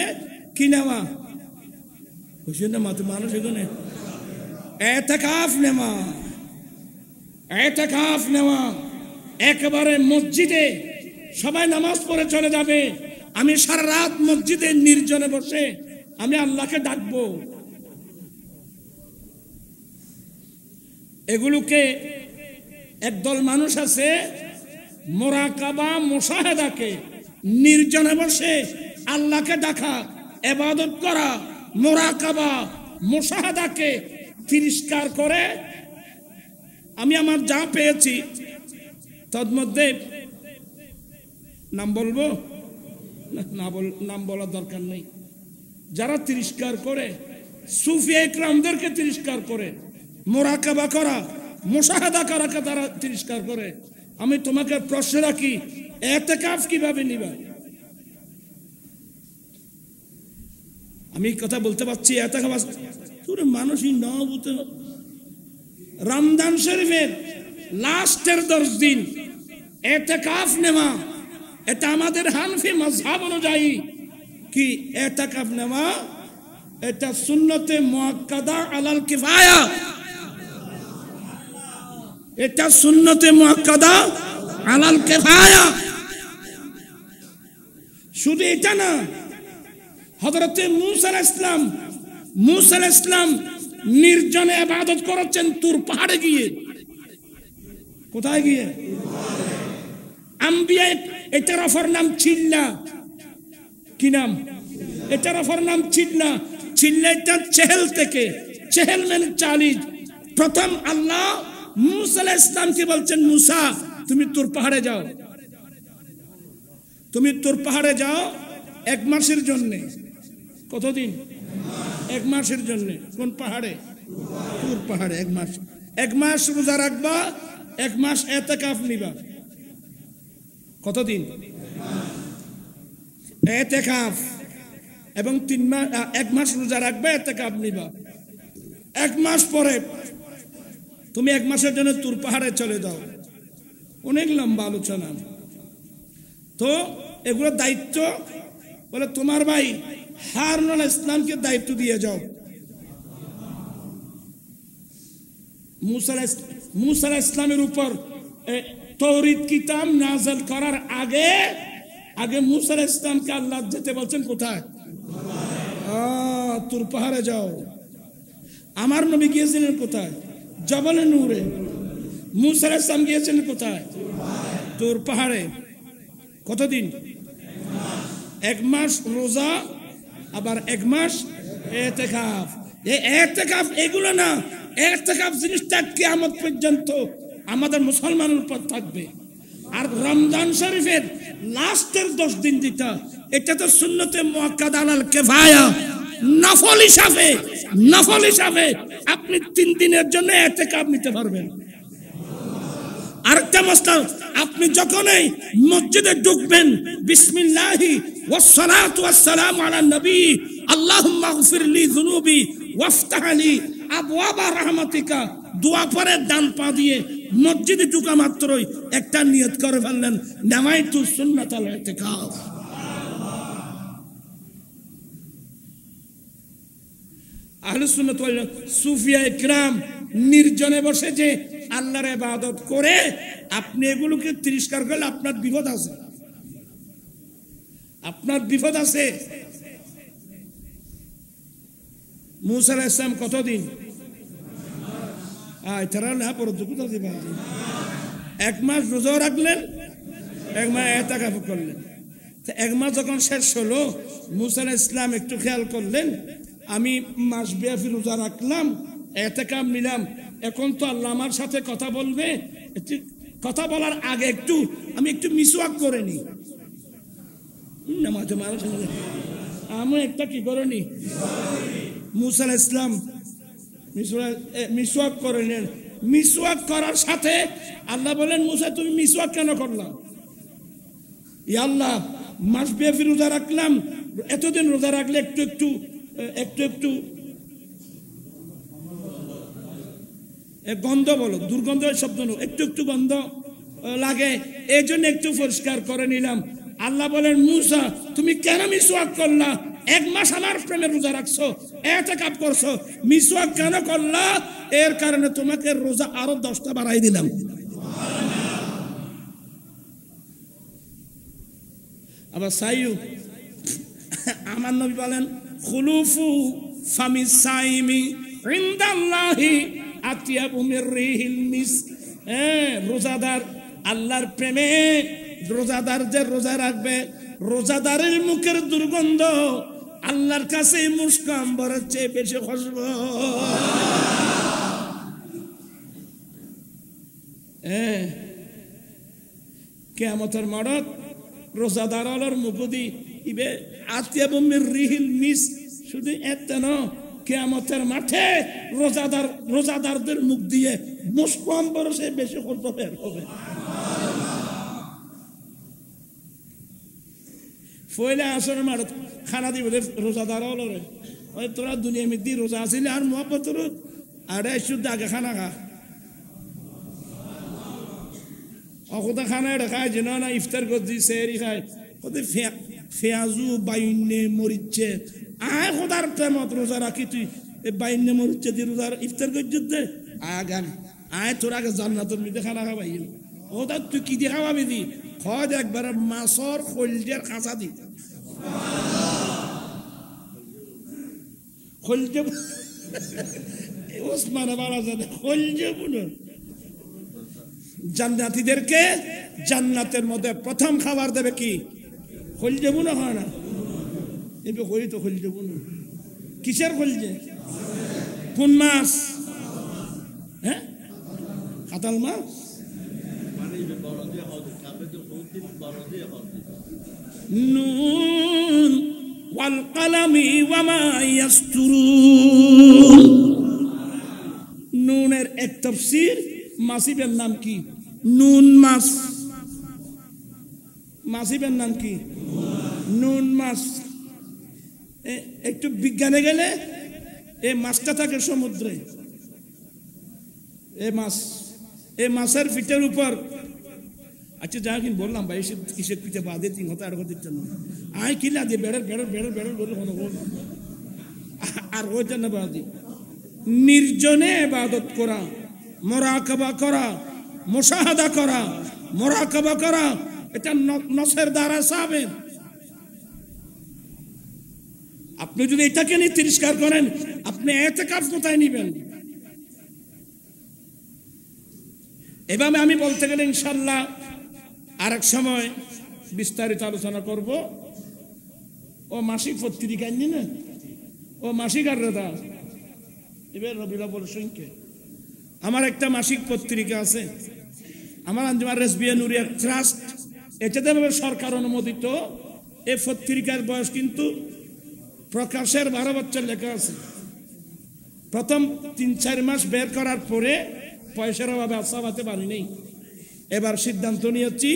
কি নেওয়া? বুঝছেন না মানুষ এখানে ইতিকাফ নেওয়া। একেবারে মসজিদে সবাই নামাজ পড়ে চলে যাবে, আমি সারা রাত মসজিদে নির্জনে বসে আমি আল্লাহকে ডাকবো। এগুলোকে একদল মানুষ আছে মুরাকাবা মুশাহাদাকে, নির্জনে বসে আল্লাহকে ডাকা, ইবাদত করা, মুরাকাবা মুশাহাদাকে তিরস্কার করে। আমি আমার যা পেয়েছি তার মধ্যে নাম বলবো না, নাম বলার দরকার নেই। যারা তিরস্কার করে, সুফি ইকরামদেরকে তিরস্কার করে, মুরাকাবা করা মুশাহাদা করাকে তারা তিরস্কার করে। আমি তোমাকে প্রশ্ন রাখি, ইতিকাফ কিভাবে নিবা? আমি কথা বলতে পারছি, ইতিকাফ মানুষই না বলতে। রমজান শরীফের লাস্টের 10 দিন ইতিকাফ নেওয়া, এটা আমাদের হানফি মাযহাব অনুযায়ী কি ইতিকাফ নেওয়া, এটা সুন্নতে মুআক্কাদা আলাল কিফায়া। এটা সুন্নতে মুআক্কাদা আলাল কিফায়া। শুধু এটা না, হযরতে মুসা আলাইহিস সালাম নির্জনে ইবাদত করেছেন তুর পাহাড়ে গিয়ে। কোথায় গিয়ে? আম্বিয়া। এটার অপর নাম চিল্লা। কি নাম? এটার অপর নাম চিল্লা। চিল্লাটা চেহেল থেকে, চেহেল মানে 40। প্রথম আল্লাহ মুসা আলাইহিস সালামকে বলছেন, মুসা তুমি তুর পাহাড়ে যাও, তুমি তুর পাহাড়ে যাও 1 মাসের জন্য। কতদিন? 1 মাসের জন্য। কোন পাহাড়ে? তুর পাহাড়ে 1 মাস। 1 মাস রোজা রাখবা, 1 মাস ইতিকাফ নিবা। কতদিন? ইতিকাফ। এবং 1 মাস রোজা রাখবা, ইতিকাফ নিবা। 1 মাস পরে তুমি 1 মাসের জন্য তুর পাহাড়ে চলে যাও। অনেক লম্বা আলোচনা। তো এগুলো দায়িত্ব বলে তোমার ভাই হারুন আলাইহিস সালামকে দায়িত্ব দিয়ে যাও। মুসা আলাইহিস সালামের উপর তৌরাত কিতাব নাযিল করার আগে মুসা আলাইহিস সালামকে আল্লাহ যেতে বলছেন কোথায়? তুর পাহাড়ে যাও। আমার নবী গিয়েছিলেন কোথায়? জবলে নূরে। মুসা আলাইহিস সালাম গিয়েছিলেন কোথায়? তুর পাহাড়ে। কতদিন? 1 মাস রোজা, আবার 1 মাস ইতিকাফ। এই ইতিকাফ এগুলো না, ইতিকাফ জিনিসটা কিয়ামত পর্যন্ত আমাদের মুসলমানের উপর থাকবে। আর রমজান শরীফের লাস্টের 10 দিন যেটা, এটা তো সুন্নতে মুআক্কাদা আলাল কিফায়া। নফল হিসাবে আপনি 3 দিনের জন্য ইতিকাফ নিতে পারবেন। আরেকটা মাসলা, আপনি যখনই মসজিদে ঢুকবেন, বিসমিল্লাহি ওয়াস সালাতু ওয়াস সালামু আলা নবী আল্লাহুম্মা গফির লি যুনুবি ওয়াফতাহ লি আবওয়াবা রাহমাতিকা দোয়া পরে ডান পা দিয়ে মসজিদে ঢোকা মাত্রই একটা নিয়ত করে ফেললেন, নামাইতু সুন্নাতাল ইতিকাফ। আহলে সুন্নাত ওয়াল সুফিয়া ইকরাম নির্জনে বসে যে আল্লাহর ইবাদত করে, আপনি এগুলোকে তিরস্কার করলে আপনার বিপদ আছে। মুসা আলাইহিস সালাম কতদিন? তারা না পড়ো এক মাস রোজা রাখলেন, এক মাস ইতিকাফ করলেন। এক মাস যখন শেষ হলো, মুসা আলাইহিস সালাম একটু খেয়াল করলেন, আমি মাসব্যাপী রোজা রাখলাম, ইতিকাফ নিলাম, এখন তো আল্লাহ আমার সাথে কথা বলবে, কথা বলার আগে আমি একটু মিসওয়াক করে নি। আমি একটা কি করে নি? মুসা আলাইহিস সালাম মিসওয়াক করে নেন। মিসওয়াক করার সাথে আল্লাহ বলেন, মুসা তুমি মিসওয়াক কেন করলাম? ইয়া আল্লাহ, মাসব্যাপী রোজা রাখলাম, এতদিন রোজা রাখলে একটু একটু গন্ধ বলো, দুর্গন্ধ শব্দ নো, একটু গন্ধ লাগে, এই জন্য একটু পরিষ্কার করে নিলাম। আল্লাহ বলেন, মুসা তুমি কেন মিসওয়াক করলা? এক মাস আমার প্রেমে রোজা রাখছো, ইতিকাফ করছো, মিসওয়াক কেন করলা? এর কারণে তোমাকে রোজা আরো 10টা বাড়াই দিলাম। আবার সাইয়ু আমার নবী বলেন, খুলুফু ফামিস সাইমি ইনদাল্লাহি আতিয়াবু মির রিহিল মিস্ক। রোজাদার আল্লাহর প্রেমে, রোজাদার যে রোজা রাখবে, রোজাদারের মুখের দুর্গন্ধ আল্লাহর কাছে মুস্ক আম্বরের চেয়ে বেশি খুশবু। কিয়ামতের মাঠত রোজাদার আলোর মুখদি ইবে আতিয়াবু মির রিহিল মিস্ক। শুধু এত না, কিয়ামতের মাঠে রোজাদারদের মুখ দিয়ে মুস্ক আম্বরের চেয়ে বেশি খুশবু বের হবে। ফয়লা আসর মারত খানা দিব রোজাদার হলো রে, ওই তোরা দুনিয়া মিদি রোজা আসিলে আর মহব্বত আরে শুদ্ধ আগে খানা খা, অকতা খানা এটা খায় যে না ইফতার করছি সেহরি খায়, ওদের পেঁয়াজু বাইনে মরিচ্ছে, আয় খোদার প্রেমত রোজা রাখি তুই বাইনে মরিচ্ছে দিয়ে রোজা ইফতার করছিস দে আয় তোর আগে জান্নাতের মধ্যে খানা খাবাই। ওটা তুই কি দিয়ে খাওয়াবি দি? খদ একবারে মাছর খলজের কাঁচা দি, খলজে ওসমানে বাড়া জানে খলজে বুনো। জান্নাতীদেরকে জান্নাতের মধ্যে প্রথম খাবার দেবে কি? খলজে বুনো হয় না? এবার কই তো খলজে বুনো, কিসের খলজে? কোন মাছ? হ্যাঁ, কাতাল মাছ। নুন ওয়াল কলামি ওয়া মা ইয়াসতুরুন। নুনের এক তাফসীর, মাসিবের নাম কি? নুন মাছ। মাসিবের নাম কি? নুন মাছ। একটু বিজ্ঞানে গেলে এই মাছটা থাকে সমুদ্রে। এই মাছের পিঠের উপর, আচ্ছা যা কিন বললাম ভাই, কিসের পিঠে বাদে 3 হতে 8 হতে না আয় কিলা দিয়ে বেড়ের বলে আর ওই জন্য বাদি নির্জনে ইবাদত করা, মুরাকাবা করা, মুশাহাদা করা, মুরাকাবা করা, এটা নসের দ্বারা সাবেন। আপনি যদি এটাকে নিয়ে তিরস্কার করেন, আপনি ইতিকাফ কোথায় নিবেন? এভাবে আমি বলতে গেলে ইনশাআল্লাহ আরেক সময় বিস্তারিত আলোচনা করব। ও মাসিক পত্রিকা নি না, ও মাসিক আর রেদা এবার রবিউল আউয়াল সংখ্যা। আমার একটা মাসিক পত্রিকা আছে, আমার আঞ্জুমান রেজবিয়া নুরিয়া ট্রাস্ট, এটাতে সরকার অনুমোদিত। এই পত্রিকার বয়স কিন্তু প্রকাশের 12 বছর লেখা আছে। প্রথম 3-4 মাস বের করার পরে পয়সার অভাবে চালাতে পারি নেই। এবার সিদ্ধান্ত নিয়েছি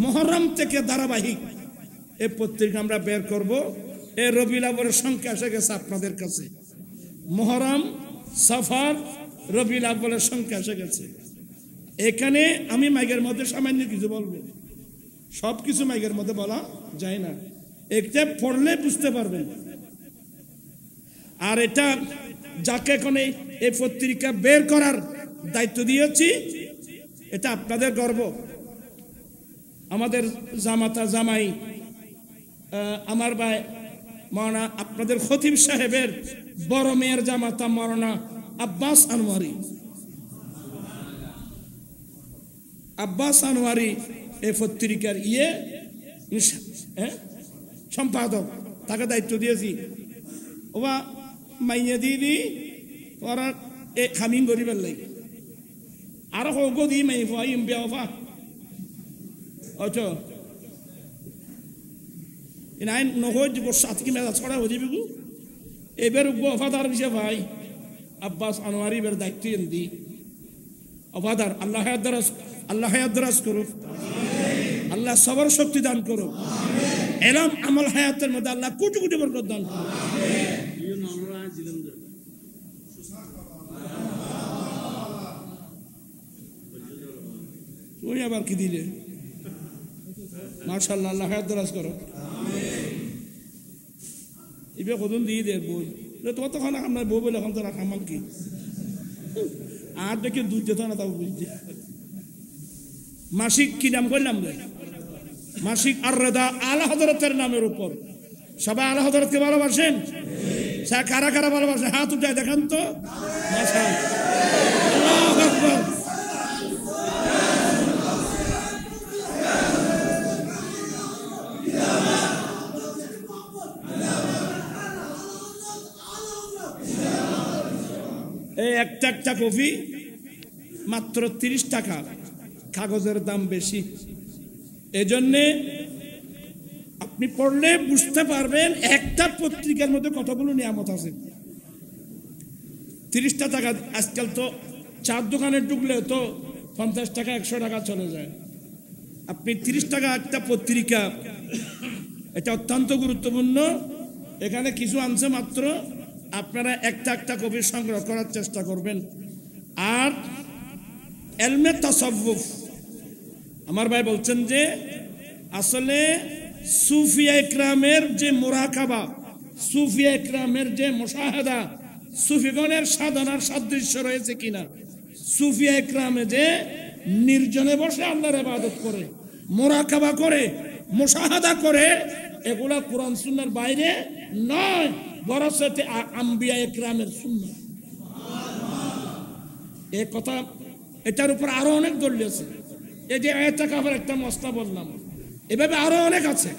মুহররম থেকে ধারাবাহিক এই পত্রিকা আমরা বের করব। এই রবিউল আউয়ালের সংখ্যা এসে গেছে আপনাদের কাছে, মুহররম, সফর, রবিউল আউয়ালের সংখ্যা এসে গেছে। এখানে আমি মাইকের মধ্যে সামান্য কিছু বলবো, সব কিছু মাইকের মধ্যে বলা যায় না, একটা পড়লে বুঝতে পারবেন। আর এটা যাকে এখন এই পত্রিকা বের করার দায়িত্ব দিয়েছি, এটা আপনাদের গর্ব। আমাদের জামাতা জামাই, আমার ভাই মাওলানা আপনাদের খতিব সাহেবের বড় মেয়ের জামাতা মাওলানা আব্বাস আনোয়ারি। আব্বাস আনোয়ারি এই পত্রিকার সম্পাদক, তাকে দায়িত্ব দিয়েছি। ওবা মাইয়া দিদি ওরা এ খামিন গরিবের লাগে আরো হোক দি মাই ফাইম বেওফা অটো ইনাই নহজ বসাত কি মেলা ছড়া হয়ে যাবে। এবার ওফাদার বিষয় ভাই আব্বাস আনোয়ারি বের দায়িত্ব দি ওফাদার। আল্লাহ হায়াত দরাজ করুক, আল্লাহ সবর শক্তি দান করুক, এলম আমল হায়াতের মধ্যে আল্লাহ কোটি কোটি বরকত দান করুক। তুই আবার কি দিলে মাশাআল্লাহ, আল্লাহ হায়াত দরাজ করো। এবার কদম দিয়ে দে বই তোমার তখন আপনার বউ বলে এখন তো রাখামাল কি আর দেখে দুধ যেত না তাও বুঝতে। মাসিক কি নাম করলাম রে? মাসিক আর রেদা আলা হযরতের নামের উপর। সবাই আলা হযরতকে ভালোবাসেন? কারা কারা ভালোবাসেন হাত উঠায় দেখান তো। আল্লাহু আকবার। এই একটা কপি মাত্র 30 টাকা, কাগজের দাম বেশি। এজন্যে আপনি পড়লে বুঝতে পারবেন একটা পত্রিকার মধ্যে কতগুলো নিয়ামত আছে। 30 টাকা আজকাল তো চার দোকানে ঢুকলে তো 50 টাকা 100 টাকা চলে যায়। আপনি 30 টাকা একটা পত্রিকা, এটা অত্যন্ত গুরুত্বপূর্ণ। এখানে কিছু আনছে মাত্র, আপনারা একটা কপি সংগ্রহ করার চেষ্টা করবেন। আর এলমে তাসাউফ, আমার ভাই বলছেন যে আসলে সুফিয়া ইকরামের যে মুরাকাবা, সুফিয়া ইকরামের যে মুশাহাদা, সুফিগণের সাধনার সাদৃশ্য রয়েছে কিনা। সুফিয়া ইকরামে যে নির্জনে বসে আল্লাহর ইবাদত করে, মুরাকাবা করে, মুশাহাদা করে, এগুলা কোরআন সুন্নাহর বাইরে নয়, বরসতে আম্বিয়া ইকরামের সুন্নাহ। এই কথা, এটার উপর আরো অনেক দলিল আছে। এই যে ইতিকাফের একটা মসলা বললাম, এভাবে আরো অনেক আছে।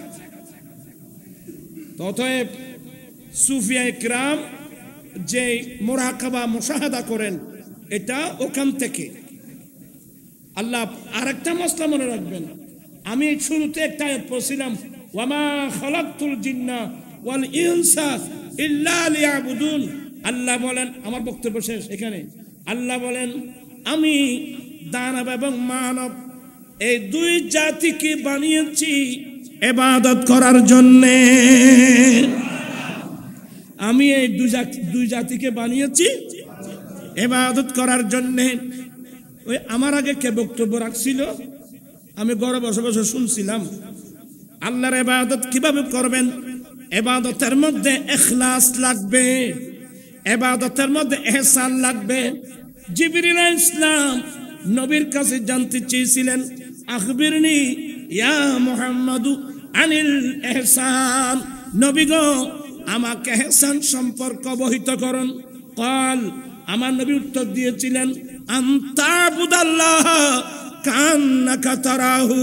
অতএব সুফিয়া ইকরাম যে মুরাকাবা মুশাহাদা করেন, এটা ওখান থেকে। আল্লাহ আরেকটা মসলা মনে রাখবেন, আমি শুরুতে একটা আয়াত পড়ছিলাম, ওয়ামা খালাকতুল জিন্না ওয়াল ইনসা ইল্লা লিয়াবুদুন। আল্লাহ বলেন, আমার বক্তব্য শেষ এখানে। আল্লাহ বলেন, আমি দানব এবং মানব এই দুই জাতিকে বানিয়েছি ইবাদত করার জন্যে। আমি এই দুই জাতিকে বানিয়েছি ইবাদত করার জন্যে। ওই আমার আগে কে বক্তব্য রাখছিল, আমি ঘরে বসে বসে শুনছিলাম। আল্লাহর ইবাদত কিভাবে করবেন? ইবাদতের মধ্যে ইখলাস লাগবে, ইবাদতের মধ্যে ইহসান লাগবে। জিবরিল আলাইহিস সালাম নবীর কাছে জানতে চেয়েছিলেন, আখবিরনি ইয়া মুহাম্মাদু আনিল ইহসান, নবী গো আমাকে ইহসান সম্পর্ক অবহিত করুন। ক্বাল, আমার নবী উত্তর দিয়েছিলেন, আনতাবুদাল্লাহ কান্নাকা তারাহু।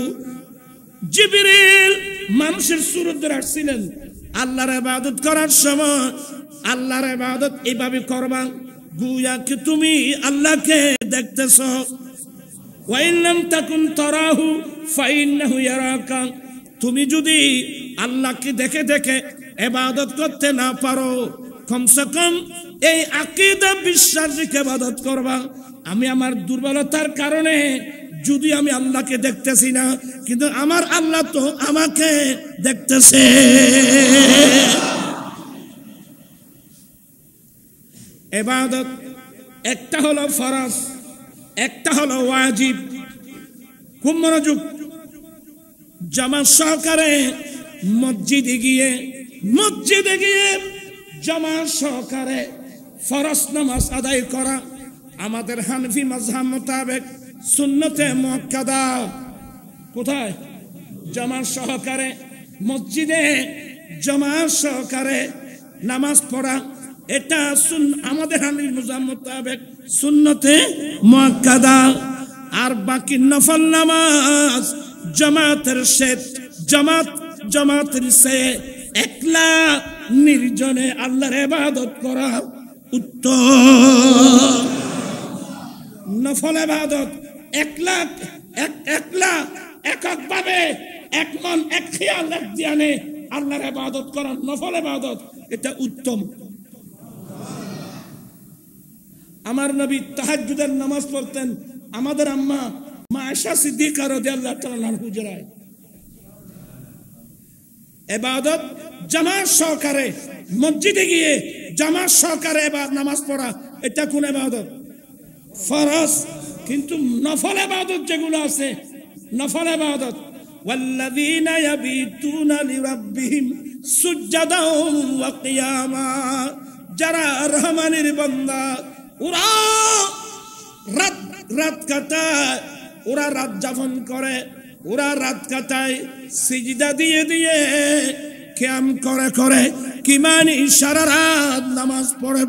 জিবরিল মানুষের সুরত ধরে আসছিলেন, আল্লাহর ইবাদত করার সময় আল্লাহর ইবাদত এইভাবে করবা, গুয়া কি তুমি আল্লাহকে দেখতেছ। ওয়া ইন লাম তাকুন তারাহু ফাইন্নাহু ইয়ারাকা, তুমি যদি আল্লাহকে দেখে দেখে ইবাদত করতে না পারো, কমসে কম এই আকীদা বিশ্বাস রেখে ইবাদত করবা। আমি আমার দুর্বলতার কারণে যদি আমি আল্লাহকে দেখতেছি না, কিন্তু আমার আল্লাহ তো আমাকে দেখতেছে। ইবাদত একটা হলো ফরজ, একটা হলো ওয়াজিব। খুব মনোযোগ, জামাত সহকারে মসজিদে গিয়ে জামাত সহকারে ফরজ নামাজ আদায় করা আমাদের হানফি মাযহাব মোতাবেক সুন্নতে মুআক্কাদা। কোথায়? জামাত সহকারে মসজিদে জামাত সহকারে নামাজ পড়া, এটা আমাদের হানিফ মাযহাব মোতাবেক সুন্নতে মুআক্কাদা। আর বাকি নফল নামাজ জামাতের জামাতের সে একলা নির্জনে আল্লাহর ইবাদত করা উত্তম। নফল ইবাদত একলা এককভাবে এক মন এক খেয়াল এক ধ্যানে আল্লাহর ইবাদত করা নফল ইবাদত, এটা উত্তম। আমার নবী তাহাজ্জুদের নামাজ পড়তেন। আমাদের আম্মা মা আয়েশা সিদ্দিকা রাদিয়াল্লাহু তাআলা আনহা হুজরায় ইবাদত জামাত সহকারে মসজিদে গিয়ে জামাত সহকারে নামাজ পড়া, এটা কোন ইবাদত? ফরজ। কিন্তু নফল ইবাদত যেগুলো আছে, নফল ইবাদত ওয়াল্লাযীনা ইয়াবিতুনা লিরাব্বিহিম সুজদাও ওয়া কিয়ামা, যারা রহমানের বান্দা ওরা রাত কাটায়, ওরা রাত যাপন করে, ওরা রাত কাটায় সিজদা দিয়ে দিয়ে, কিয়াম করে কি মানে সারা রাত নামাজ পড়ে